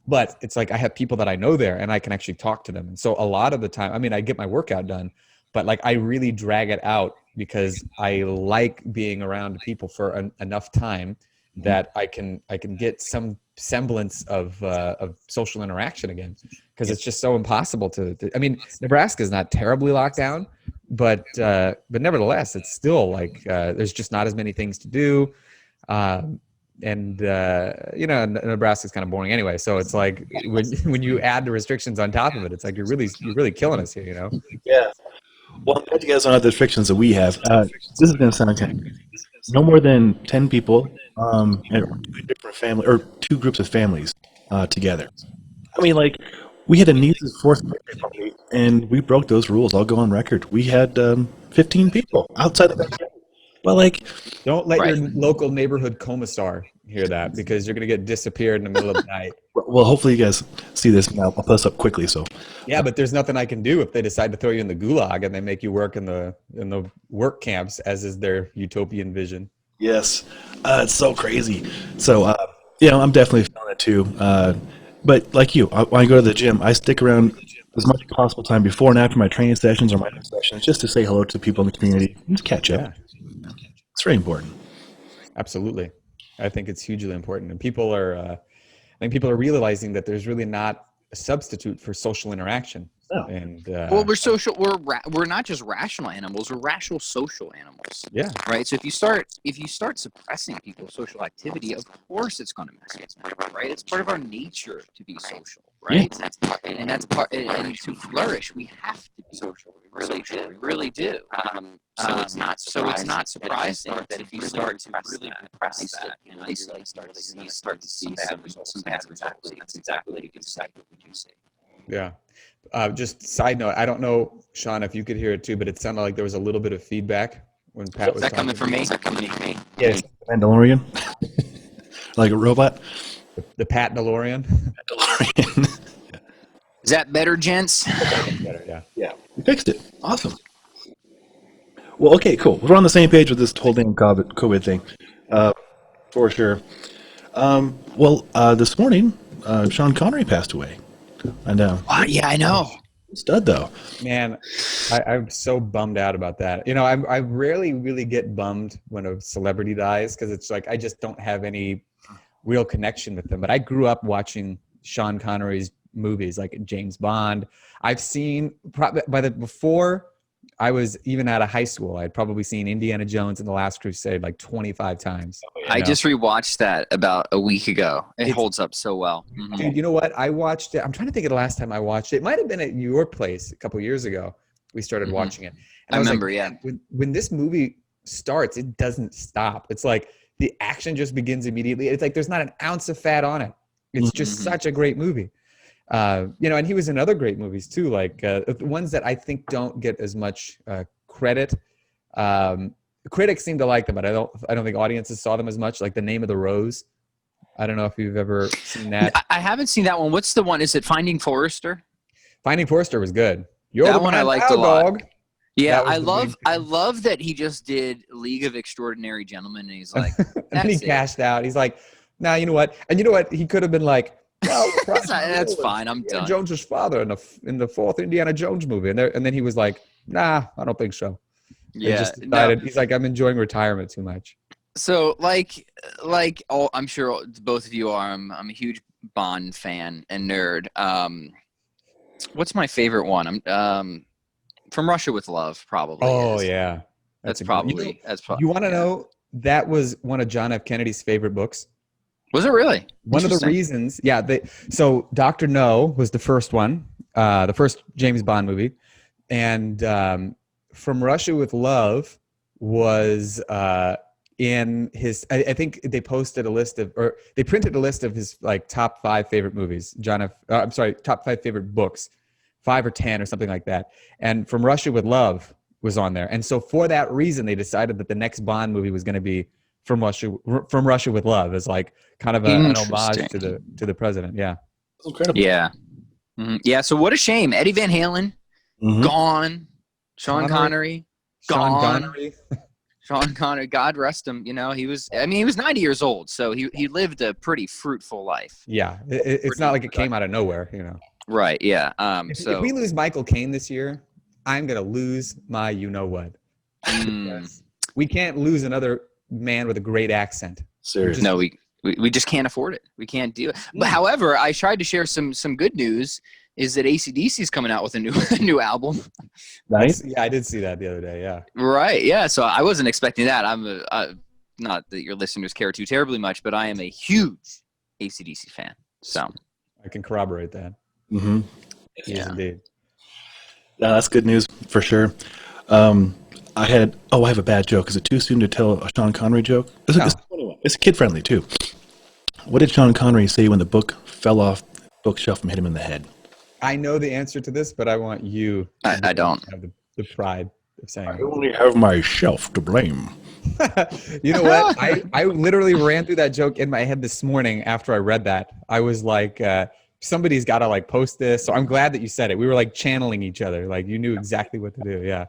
But it's like I have people that I know there and I can actually talk to them. And so a lot of the time, I get my workout done, but like I really drag it out because I like being around people for enough time that I can get some semblance of social interaction again, because it's just so impossible to Nebraska is not terribly locked down, but nevertheless it's still like there's just not as many things to do, and Nebraska is kind of boring anyway, so it's like when you add the restrictions on top of it, it's like you're really killing us here. Yeah. Well, I'm glad you guys don't have the restrictions that we have. This is going to sound kind of crazy. No more than 10 people, and two groups of families together. Like we had a niece's 4th birthday party, and we broke those rules. I'll go on record. We had 15 people outside the backyard. Well, like, don't let your local neighborhood commissar hear that, because you're going to get disappeared in the middle of the night. Well, hopefully you guys see this, and I'll post up quickly. So yeah, but there's nothing I can do if they decide to throw you in the gulag and they make you work in the work camps, as is their utopian vision. Yes, it's so crazy. So I'm definitely feeling it too. But like you, when I go to the gym, I stick around as much as possible time before and after my training sessions or my sessions, just to say hello to people in the community and just catch up. Yeah. It's very important. Absolutely. I think it's hugely important. And people are, I think people are realizing that there's really not a substitute for social interaction. No. And well, we're social. We're not just rational animals. We're rational social animals. Yeah. Right. So if you start suppressing people's social activity, of course it's going to mess with them. Right. It's part of our nature to be social. right? And that's part. And to flourish, we have to be social. We really do. So it's not surprising that if you start to really compress that and isolate, you start to see some bad results. That's exactly what you do see. Yeah. Just side note, I don't know, Sean, if you could hear it too, but it sounded like there was a little bit of feedback when Pat was talking. Coming from me? Is that coming from me? Yes. Mandalorian. Like a robot. The Pat DeLorean. Mandalorian. Is that better, gents? Better, yeah. Yeah. We fixed it. Awesome. Well, okay, cool. We're on the same page with this whole damn COVID thing, for sure. This morning, Sean Connery passed away. I know. Yeah, I know. Stud, though. Man, I'm so bummed out about that. You know, I rarely really get bummed when a celebrity dies because it's like I just don't have any real connection with them. But I grew up watching Sean Connery's movies, like James Bond. I've seen before I was even out of high school, I'd probably seen Indiana Jones and the Last Crusade like 25 times. I just rewatched that about a week ago. It holds up so well. Mm-hmm. Dude, you know what? I watched it. I'm trying to think of the last time I watched it. It might have been at your place a couple years ago. We started watching it. And I remember, like, yeah. When this movie starts, it doesn't stop. It's like the action just begins immediately. It's like there's not an ounce of fat on it. It's just such a great movie. You know, and he was in other great movies too, like the ones that I think don't get as much credit. Critics seem to like them, but I don't think audiences saw them as much. Like The Name of the Rose. I don't know if you've ever seen that. I haven't seen that one. What's the one? Is it Finding Forrester? Finding Forrester was good. You're that the one I liked now, a lot. dog. Yeah, I love that he just did League of Extraordinary Gentlemen, and he's like, and then he cashed out. He's like, nah, you know what? And you know what? He could have been like, well, that's fine. I'm done. Jones's father in the fourth Indiana Jones movie, and then he was like, nah, I don't think so. Yeah, just decided, he's like, I'm enjoying retirement too much. So like I'm sure both of you are. I'm a huge Bond fan and nerd. What's my favorite one? I'm From Russia with Love, probably. Oh is. Yeah, that's probably. You want to know that was one of John F. Kennedy's favorite books. Was it really? One of the reasons, yeah. So Dr. No was the first one, the first James Bond movie, and From Russia with Love was in his. I think they posted a list of, or they printed a list of his like top 5 favorite movies. Top 5 favorite books, 5 or 10 or something like that. And From Russia with Love was on there, and so for that reason, they decided that the next Bond movie was going to be From Russia with Love, as like kind of an homage to the president. Yeah, that's incredible. Yeah, yeah. So what a shame, Eddie Van Halen gone, Sean Connery gone. Sean Connery, God rest him. You know, he was 90 years old, so he lived a pretty fruitful life. Yeah, it's not like it came out of nowhere, you know. Right. Yeah. If we lose Michael Caine this year, I'm gonna lose my you know what. We can't lose another man with a great accent. Seriously. No, we just can't afford it. We can't do it. But however, I tried to share some good news. Is that AC/DC is coming out with a new album? Nice. Yeah, I did see that the other day. Yeah. Right. Yeah. So I wasn't expecting that. Not that your listeners care too terribly much, but I am a huge AC/DC fan. So I can corroborate that. Mm-hmm. Yes, indeed. Yeah, that's good news for sure. I have a bad joke. Is it too soon to tell a Sean Connery joke? It's kid friendly too. What did Sean Connery say when the book fell off the bookshelf and hit him in the head? I know the answer to this, but I want you. I don't have the pride of saying. I only have myself to blame. You know what? I literally ran through that joke in my head this morning after I read that. I was like, somebody's got to like post this. So I'm glad that you said it. We were like channeling each other. Like you knew exactly what to do. Yeah.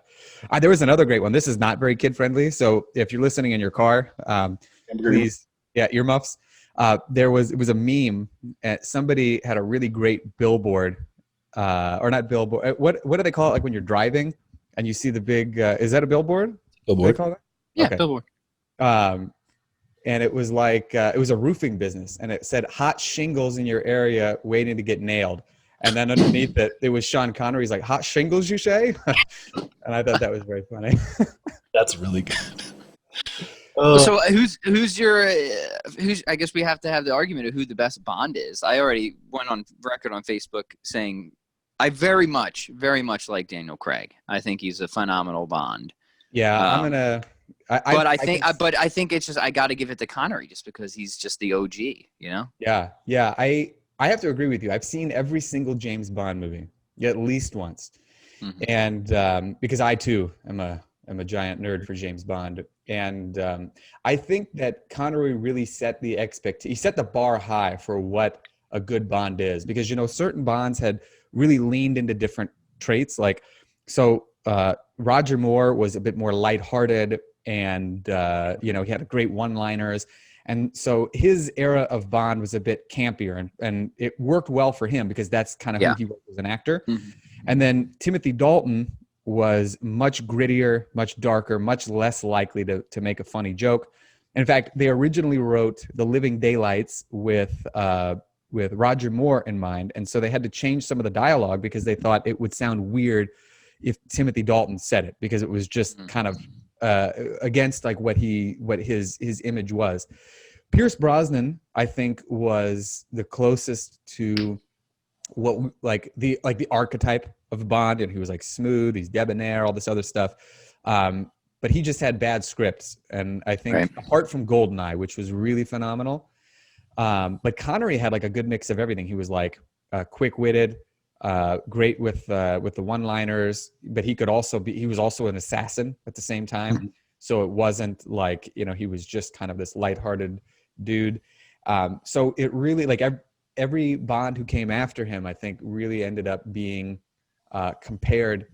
There was another great one. This is not very kid friendly. So if you're listening in your car, please, earmuffs. It was a meme. Somebody had a really great billboard, or not billboard. What do they call it? Like when you're driving and you see the big, is that a billboard? Billboard. They call it? Yeah, okay. billboard. And it was like, it was a roofing business, and it said hot shingles in your area waiting to get nailed. And then underneath it was Sean Connery's like, hot shingles, you say? And I thought that was very funny. That's really good. So who's your who's? I guess we have to have the argument of who the best Bond is. I already went on record on Facebook saying I very much like Daniel Craig. I think he's a phenomenal Bond. Yeah, I'm Um, gonna. but I think it's just I got to give it to Connery just because he's just the OG. You know. Yeah. I have to agree with you. I've seen every single James Bond movie at least once, and because I too am a giant nerd for James Bond, and I think that Connery really set he set the bar high for what a good Bond is, because certain Bonds had really leaned into different traits, like Roger Moore was a bit more lighthearted, and he had great one-liners. And so his era of Bond was a bit campier, and it worked well for him because that's kind of who he was as an actor. And then Timothy Dalton was much grittier, much darker, much less likely to make a funny joke. In fact, they originally wrote The Living Daylights with Roger Moore in mind, and so they had to change some of the dialogue because they thought it would sound weird if Timothy Dalton said it, because it was just kind of against like what his image was. Pierce Brosnan, I think, was the closest to what the archetype of Bond, and he was like smooth, he's debonair, all this other stuff. But he just had bad scripts, and I think apart from Goldeneye, which was really phenomenal, but Connery had like a good mix of everything. He was like quick-witted, great with the one-liners, but he was also an assassin at the same time. So it wasn't like, he was just kind of this lighthearted dude. So it really, like, every Bond who came after him, I think, really ended up being compared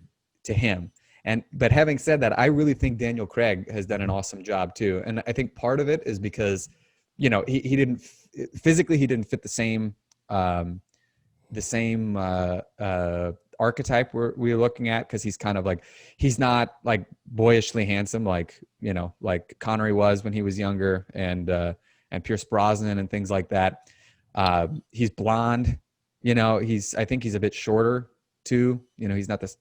to him. But having said that, I really think Daniel Craig has done an awesome job too. And I think part of it is because, he didn't physically, he didn't fit the same archetype we're looking at, because he's kind of like, he's not like boyishly handsome like Connery was when he was younger, and Pierce Brosnan and things like that. He's blonde, I think he's a bit shorter too. He's not this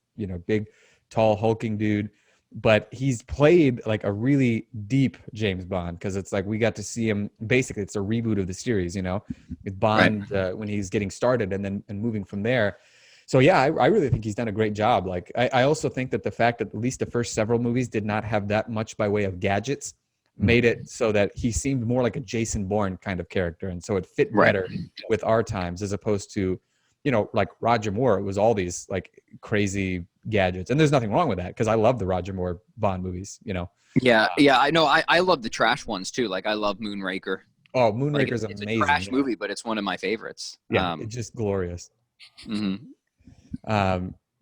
big tall hulking dude, but he's played like a really deep James Bond, because it's like we got to see him, basically it's a reboot of the series, with Bond when he's getting started and moving from there. So yeah, I really think he's done a great job. Like I also think that the fact that at least the first several movies did not have that much by way of gadgets made it so that he seemed more like a Jason Bourne kind of character, and so it fit better with our times, as opposed to like Roger Moore. It was all these like crazy gadgets, and there's nothing wrong with that, because I love the Roger Moore Bond movies. Yeah, I know. I love the trash ones too. Like I love Moonraker. Oh, Moonraker's it's amazing. It's a trash movie, but it's one of my favorites. Yeah, it's just glorious. Mm-hmm.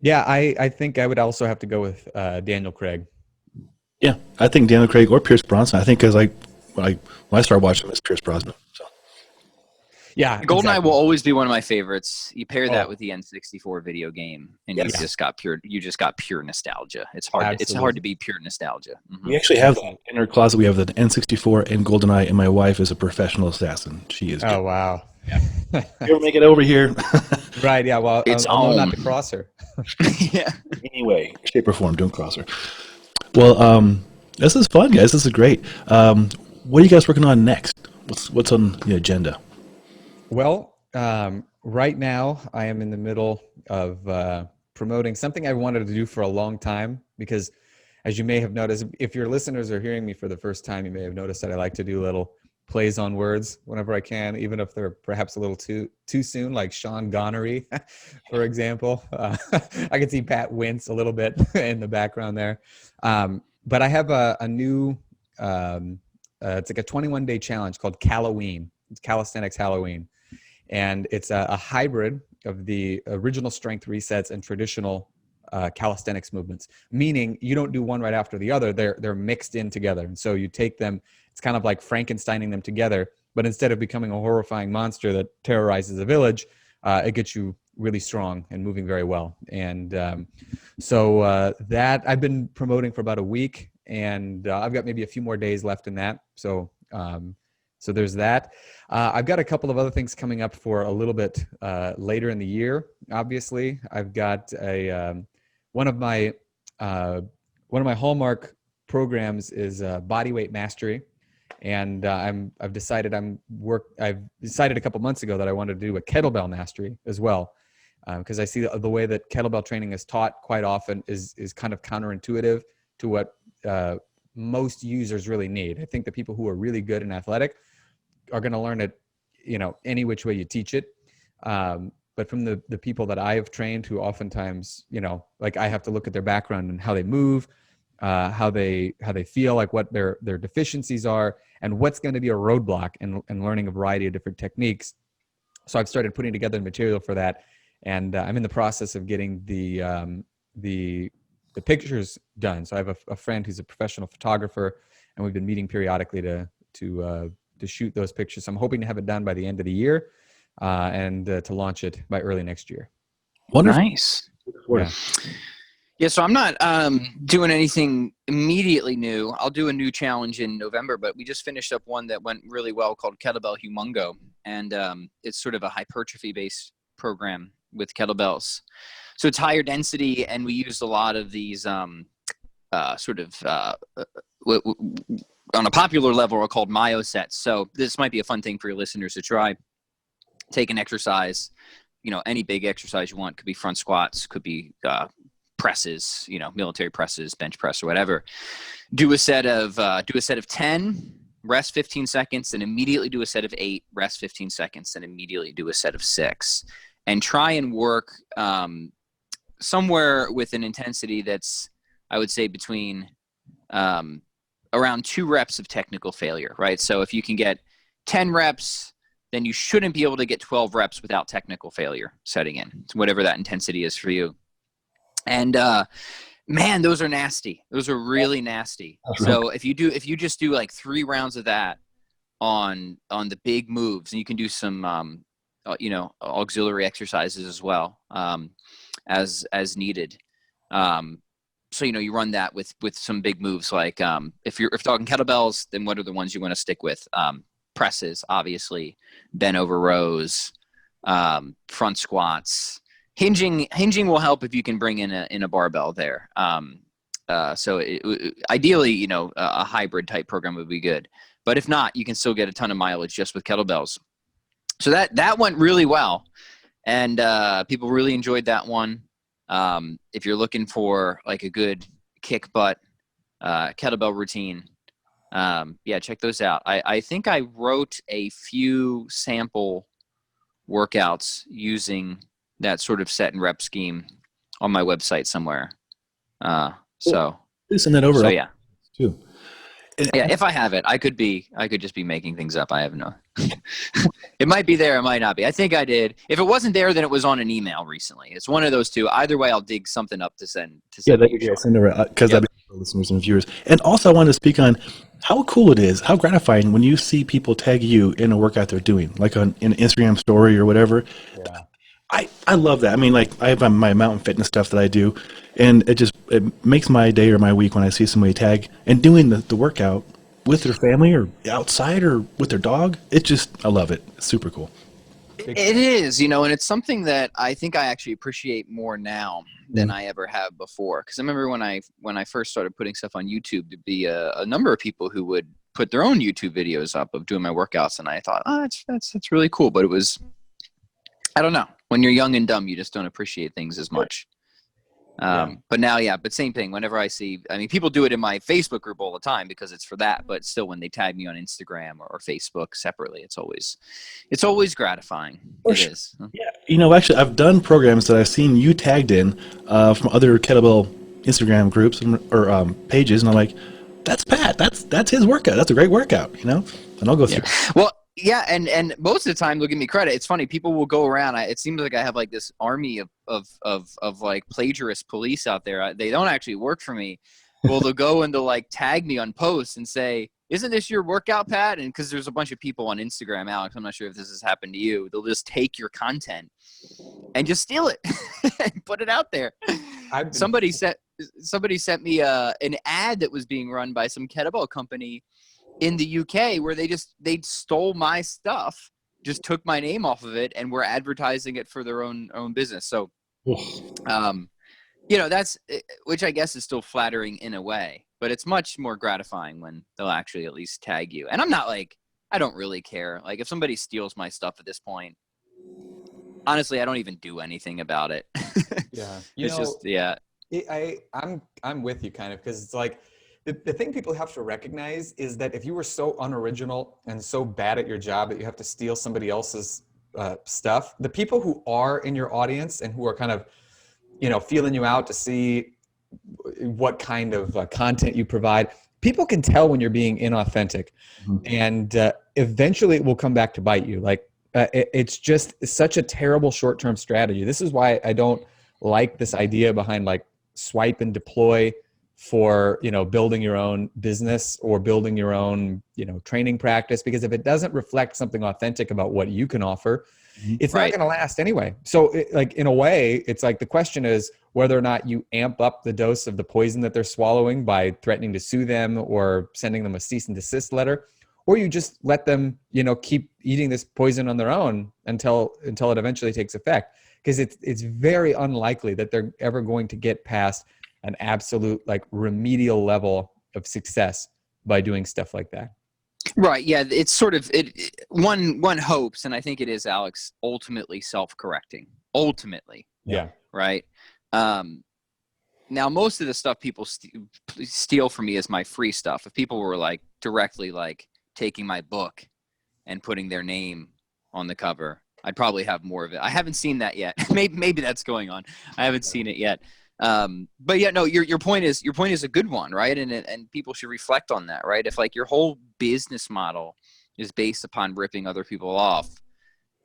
Yeah, I think I would also have to go with Daniel Craig. Yeah, I think Daniel Craig or Pierce Brosnan. I think because when I started watching him, it's Pierce Brosnan. So. Yeah, Goldeneye will always be one of my favorites. You pair that with the N64 video game, and you just got pure nostalgia. It's hard to be pure nostalgia. We actually have that in our closet. We have the N64 and Goldeneye, and my wife is a professional assassin. She is. Oh wow! Yeah. You ever make it over here? Right. Yeah. Well, I'll not to cross her. Yeah. Anyway, shape or form, don't cross her. Well, this is fun, guys. This is great. What are you guys working on next? What's on the agenda? Well, right now I am in the middle of promoting something I wanted to do for a long time, because as you may have noticed, if your listeners are hearing me for the first time, you may have noticed that I like to do little plays on words whenever I can, even if they're perhaps a little too soon, like Sean Connery, for example. I can see Pat wince a little bit in the background there. But I have a new, it's like a 21-day challenge called Haloween. It's Calisthenics Haloween. And it's a hybrid of the original strength resets and traditional calisthenics movements, meaning you don't do one right after the other. They're mixed in together. And so you take them, it's kind of like Frankensteining them together, but instead of becoming a horrifying monster that terrorizes a village, it gets you really strong and moving very well. And so that I've been promoting for about a week, and I've got maybe a few more days left in that. So there's that. I've got a couple of other things coming up for a little bit later in the year. Obviously, I've got one of my Hallmark programs is bodyweight mastery. And I've decided a couple months ago that I wanted to do a kettlebell mastery as well, because I see the way that kettlebell training is taught quite often is kind of counterintuitive to what most users really need. I think the people who are really good and athletic are going to learn it, any which way you teach it. But from the people that I have trained, who oftentimes, like I have to look at their background and how they move, how they feel, like what their deficiencies are, and what's going to be a roadblock in learning a variety of different techniques. So I've started putting together material for that, and I'm in the process of getting the pictures done. So I have a friend who's a professional photographer, and we've been meeting periodically to shoot those pictures. So I'm hoping to have it done by the end of the year, and to launch it by early next year. Wonderful. Nice. Yeah. Yeah, so I'm not doing anything immediately new. I'll do a new challenge in November, but we just finished up one that went really well called Kettlebell Humongo, and it's sort of a hypertrophy-based program with kettlebells. So it's higher density, and we used a lot of these on a popular level are called myo sets. So this might be a fun thing for your listeners to try. Take an exercise, any big exercise you want. Could be front squats, could be presses, military presses, bench press, or whatever. Do a set of 10, rest 15 seconds, and immediately do a set of 8, rest 15 seconds, and immediately do a set of 6. And try and work somewhere with an intensity that's, I would say, between around 2 reps of technical failure, right? So if you can get 10 reps, then you shouldn't be able to get 12 reps without technical failure setting in, whatever that intensity is for you. And man, those are nasty. Those are really nasty. So if you just do like 3 rounds of that on the big moves, and you can do some auxiliary exercises as well, as needed. So you run that with some big moves, like if you're talking kettlebells, then what are the ones you want to stick with? Presses, obviously, bent over rows, front squats. Hinging will help if you can bring in a barbell there. So ideally, a hybrid type program would be good. But if not, you can still get a ton of mileage just with kettlebells. So that went really well, and people really enjoyed that one. If you're looking for like a good kick butt kettlebell routine, check those out. I think I wrote a few sample workouts using that sort of set and rep scheme on my website somewhere. So send that over. So yeah, too. Yeah, if I have it, I could just be making things up. I have no. It might be there, it might not be. I think I did. If it wasn't there, then it was on an email recently. It's one of those two. Either way, I'll dig something up to send. Send over, because that'd be for listeners and viewers. And also, I wanted to speak on how cool it is, how gratifying when you see people tag you in a workout they're doing, like in an Instagram story or whatever. Yeah. I love that. I mean, like I have my mountain fitness stuff that I do, and it makes my day or my week when I see somebody tag and doing the workout with their family or outside or with their dog. I love it. It's super cool. It is, and it's something that I think I actually appreciate more now than I ever have before. Because I remember when I first started putting stuff on YouTube, there'd be a number of people who would put their own YouTube videos up of doing my workouts, and I thought, that's really cool. But it was, I don't know. When you're young and dumb, you just don't appreciate things as much. But now, but same thing. Whenever I see, people do it in my Facebook group all the time because it's for that. But still, when they tag me on Instagram or Facebook separately, it's always gratifying. It is. Yeah, actually, I've done programs that I've seen you tagged in from other kettlebell Instagram groups or pages, and I'm like, that's Pat. That's his workout. That's a great workout. And I'll go through. Well. Yeah, and most of the time they'll give me credit. It's funny, people will go around. It seems like I have like this army of like plagiarist police out there. They don't actually work for me. Well, they'll go and they'll like tag me on posts and say, "Isn't this your workout, Pat?" And because there's a bunch of people on Instagram, Aleks, I'm not sure if this has happened to you. They'll just take your content and just steal it and put it out there. Somebody sent me an ad that was being run by some kettlebell company in the UK where they stole my stuff, just took my name off of it, and were advertising it for their own business. So, that's, which I guess is still flattering in a way. but it's much more gratifying when they'll actually at least tag you. And I'm not like, I don't really care. Like if somebody steals my stuff at this point, honestly, I don't even do anything about it. Yeah. It's just, yeah. I'm with you kind of, because it's like the thing people have to recognize is that if you were so unoriginal and so bad at your job that you have to steal somebody else's stuff, the people who are in your audience and who are kind of, feeling you out to see what kind of content you provide, people can tell when you're being inauthentic. And eventually it will come back to bite you. Like it's just such a terrible short-term strategy. This is why I don't like this idea behind like swipe and deploy for, building your own business or building your own, training practice, because if it doesn't reflect something authentic about what you can offer, it's not going to last anyway. So in a way, it's like the question is whether or not you amp up the dose of the poison that they're swallowing by threatening to sue them or sending them a cease and desist letter, or you just let them, keep eating this poison on their own until it eventually takes effect. Because it's very unlikely that they're ever going to get past an absolute like remedial level of success by doing stuff like that. Right. Yeah. It's sort of one hopes, and I think it is, Alex, ultimately self-correcting. Ultimately. Yeah. Right. Now, most of the stuff people steal from me is my free stuff. If people were like directly like taking my book and putting their name on the cover, I'd probably have more of it. I haven't seen that yet. maybe that's going on. I haven't seen it yet. But yeah, no, your point is a good one, right? And people should reflect on that, right? If like your whole business model is based upon ripping other people off,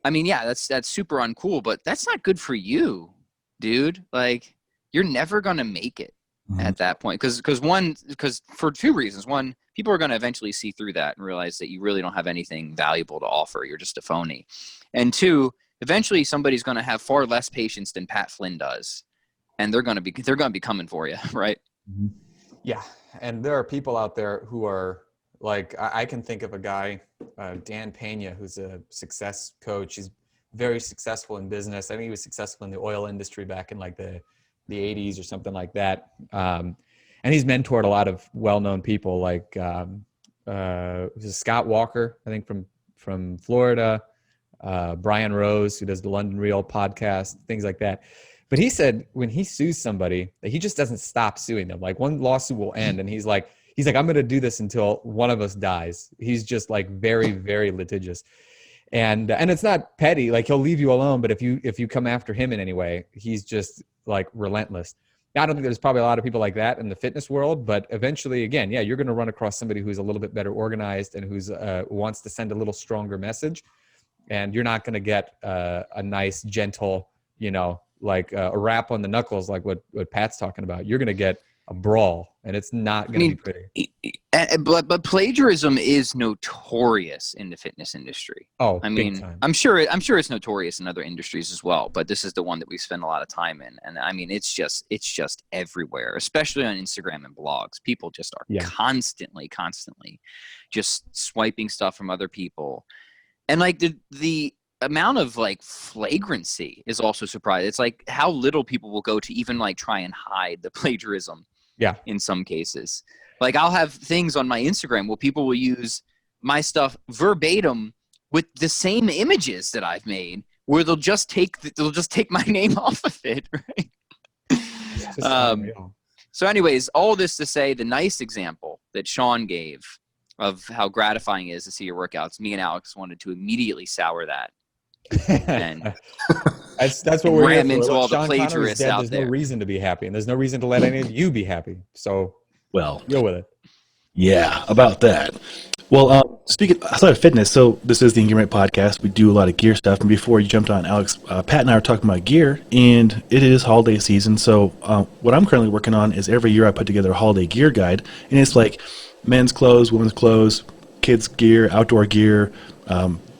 I mean, yeah, that's super uncool, but that's not good for you, dude. Like you're never gonna make it at that point, because for two reasons. One, people are gonna eventually see through that and realize that you really don't have anything valuable to offer. You're just a phony. And two, eventually somebody's gonna have far less patience than Pat Flynn does. And they're gonna be coming for you, right? Yeah, and there are people out there who are like, I can think of a guy, Dan Pena, who's a success coach. He's very successful in business. I think he was successful in the oil industry back in like the 80s or something like that. And he's mentored a lot of well-known people like Scott Walker, I think from Florida, Brian Rose, who does the London Real podcast, things like that. But he said when he sues somebody, that he just doesn't stop suing them. Like one lawsuit will end and he's like, I'm going to do this until one of us dies. He's just like very, very litigious. And it's not petty. Like he'll leave you alone. But if you come after him in any way, he's just like relentless. Now, I don't think there's probably a lot of people like that in the fitness world, but eventually, again, yeah, you're going to run across somebody who's a little bit better organized and who's wants to send a little stronger message. And you're not going to get a nice, gentle, like a rap on the knuckles, like what Pat's talking about. You're going to get a brawl, and it's not going to be pretty. But plagiarism is notorious in the fitness industry. Oh, I big mean, time. I'm sure it's notorious in other industries as well, but this is the one that we spend a lot of time in. And I mean, it's just everywhere, especially on Instagram and blogs. People just are constantly just swiping stuff from other people. And like the amount of like flagrancy is also surprising. It's like how little people will go to even like try and hide the plagiarism. Yeah. In some cases, like I'll have things on my Instagram where people will use my stuff verbatim with the same images that I've made, where they'll just take my name off of it. Right. So anyways, all this to say, the nice example that Sean gave of how gratifying it is to see your workouts, me and Alex wanted to immediately sour that. And that's what we're ram here for. into all the Sean Connery's plagiarists dead. out There's there. no reason to be happy, and there's no reason to let any of you be happy. So, Well, deal with it. Yeah, about that. Well, speaking outside of fitness, so this is the Engearment podcast. We do a lot of gear stuff. And before you jumped on, Alex, Pat and I were talking about gear, and it is holiday season. So what I'm currently working on is every year I put together a holiday gear guide, and it's like men's clothes, women's clothes, kids gear, outdoor gear,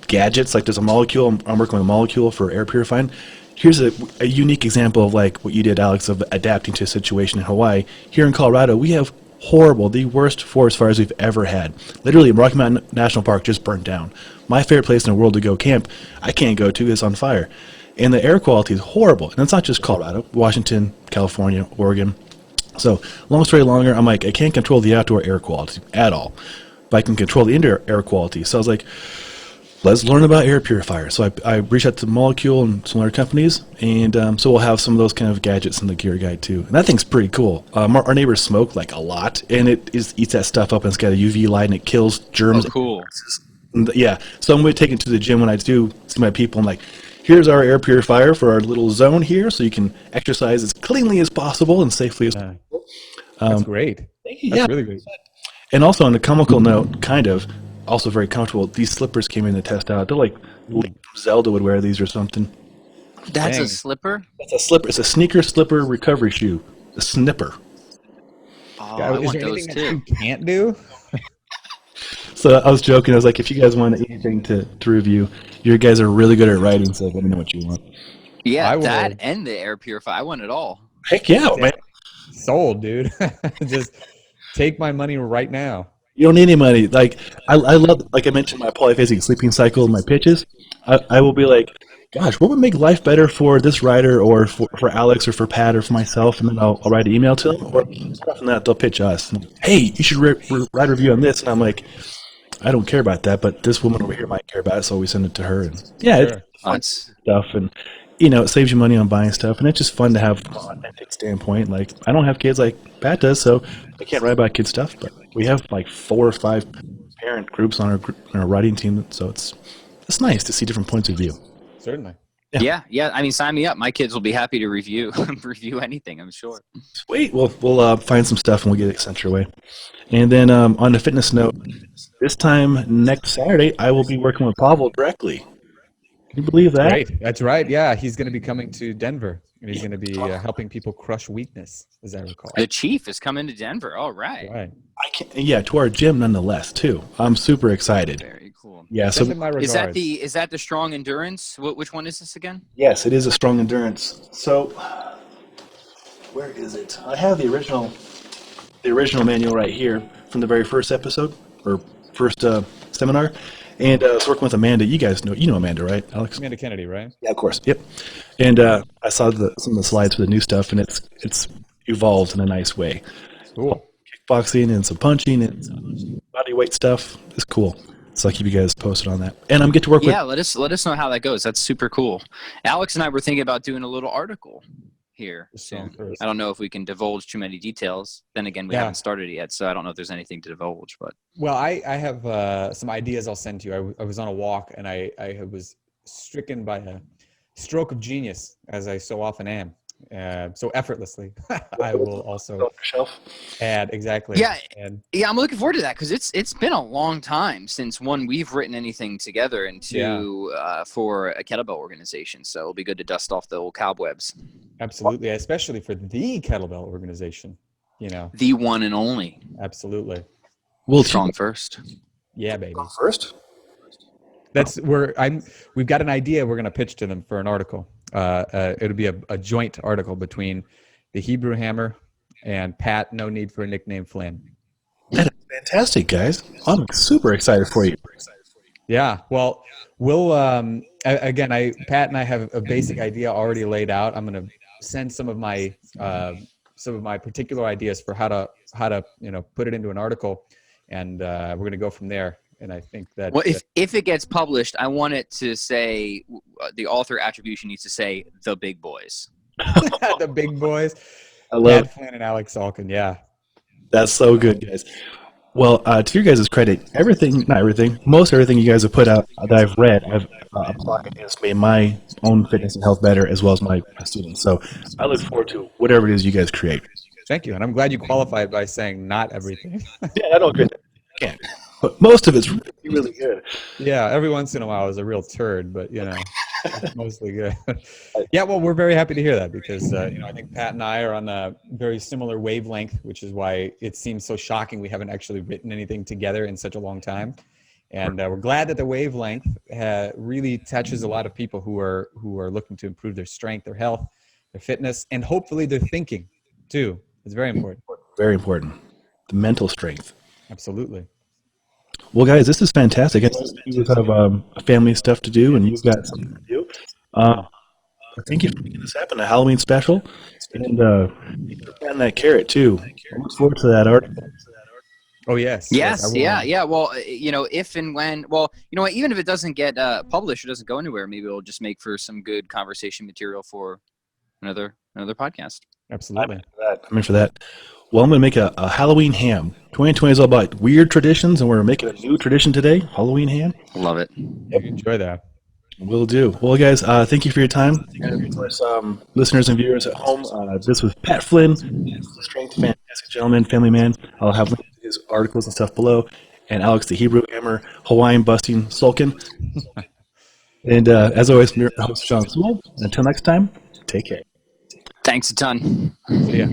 gadgets. Like there's a molecule. I'm working with a molecule for air purifying. Here's a unique example of like what you did, Alex, of adapting to a situation in Hawaii. Here in Colorado, we have the worst forest fires we've ever had. Literally, Rocky Mountain National Park just burnt down. My favorite place in the world to go camp, I can't go to, is on fire. And the air quality is horrible. And it's not just Colorado, Washington, California, Oregon. So, long story longer, I'm like, I can't control the outdoor air quality at all, but I can control the indoor air quality. So I was like, let's learn about air purifiers. So I reached out to Molecule and some other companies, and so we'll have some of those kind of gadgets in the gear guide too. And that thing's pretty cool. Our neighbors smoke like a lot, and eats that stuff up, and it's got a UV light, and it kills germs. Oh, cool. Yeah, so I'm going to take it to the gym when I do see my people. I'm like, here's our air purifier for our little zone here, so you can exercise as cleanly as possible and safely as possible. That's great. Yeah. That's really great. And also on a comical note, kind of, also very comfortable, these slippers came in to test out. They're like Zelda would wear these or something. That's Dang. a slipper? It's a slipper. It's a sneaker slipper recovery shoe. A snipper. Oh, Yeah, I is want there those anything that too. you can't do? So I was joking. I was like, if you guys want anything to review, you guys are really good at writing, so let me know what you want. Yeah, I will- that and the air purifier. I want it all. Heck yeah, man. Sold, dude. Just take my money right now. You don't need any money. Like I love, like I mentioned, my polyphasic sleeping cycle and my pitches. I will be like, gosh, what would make life better for this writer or for Alex or for Pat or for myself? And then I'll write an email to them. Or from that, they'll pitch us. And, hey, you should write a review on this. And I'm like, I don't care about that, but this woman over here might care about it, so we send it to her. And yeah, Sure. it's fun That's stuff. And, it saves you money on buying stuff. And it's just fun to have from an authentic standpoint. Like, I don't have kids like Pat does, so I can't write about kid stuff. But we have like 4 or 5 parent groups on our writing team. So it's nice to see different points of view. Certainly. yeah. I mean, sign me up. My kids will be happy to review anything, I'm sure. Sweet. We'll find some stuff and we'll get it sent your way. And then on a fitness note, this time next Saturday, I will be working with Pavel directly. Can you believe that? Great. That's right. Yeah, he's going to be coming to Denver, and he's going to be helping people crush weakness, as I recall. The chief is coming to Denver. All right. Right. To our gym nonetheless too. I'm super excited. Very cool. Yeah. Send So him my regards. Is that the strong endurance? Which one is this again? yes, it is a strong endurance. So where is it? I have the original manual right here from the very first episode or first seminar. And I was working with Amanda. You guys know Amanda, right, Alex? Amanda Kennedy, right? Yeah, of course. Yep. And I saw some of the slides for the new stuff, and it's evolved in a nice way. Cool. Kickboxing and some punching and some body weight stuff. It's cool. So I'll keep you guys posted on that. And I'm get to work with. Yeah, let us know how that goes. That's super cool. Alex and I were thinking about doing a little article here soon. I don't know if we can divulge too many details. Then again, we haven't started it yet, so I don't know if there's anything to divulge. But Well, I have some ideas I'll send to you. I was on a walk, and I was stricken by a stroke of genius, as I so often am. So effortlessly, I will also add exactly. Yeah, and yeah, I'm looking forward to that because it's been a long time since we've written anything together into for a kettlebell organization. So it'll be good to dust off the old cobwebs. absolutely, especially for the kettlebell organization. The one and only. Absolutely. We'll Strong first. Yeah, baby. first. We've got an idea we're going to pitch to them for an article. It'll be a joint article between the Hebrew Hammer and Pat. No need for a nickname, Flynn. That is fantastic, guys. I'm super excited for you. Yeah. Well, we'll Pat and I have a basic idea already laid out. I'm going to send some of my particular ideas for how to put it into an article, and we're going to go from there. And I think that if it gets published, I want it to say the author attribution needs to say the big boys. the big boys, I love Flynn and Aleks Salkin. Yeah, that's so good, guys. Well, to your guys' credit, most everything you guys have put out that I've read, I've applied and it's made my own fitness and health better as well as my students. So I look forward to whatever it is you guys create. Thank you, and I'm glad you qualified by saying not everything. Yeah, I don't agree. I can't. But most of it's really, really good. Yeah, every once in a while is a real turd, but it's mostly good. Yeah, well, we're very happy to hear that because I think Pat and I are on a very similar wavelength, which is why it seems so shocking we haven't actually written anything together in such a long time. And we're glad that the wavelength really touches a lot of people who are looking to improve their strength, their health, their fitness, and hopefully their thinking too. It's very important. Very important. The mental strength. Absolutely. Well, guys, this is fantastic. I know you have family stuff to do, and you've got something to do. Thank you for making this happen. A Halloween special, and and that carrot too. I look forward to that article. Oh yes, I Yes, will. yeah. Well, if and when, well, you know what, even if it doesn't get published or doesn't go anywhere, maybe it'll just make for some good conversation material for another podcast. Absolutely. I'm in for that. Well, I'm going to make a Halloween ham. 2020 is all about weird traditions, and we're making a new tradition today, Halloween ham. Love it. Enjoy that. Will do. Well, guys, thank you for your time. And of course, listeners and viewers at home, this was Pat Flynn, strength fantastic gentleman, family man. I'll have links to his articles and stuff below. And Aleks, the Hebrew hammer, Hawaiian busting Salkin. And as always, I'm your host, John Sewell. Until next time, take care. Thanks a ton. See ya.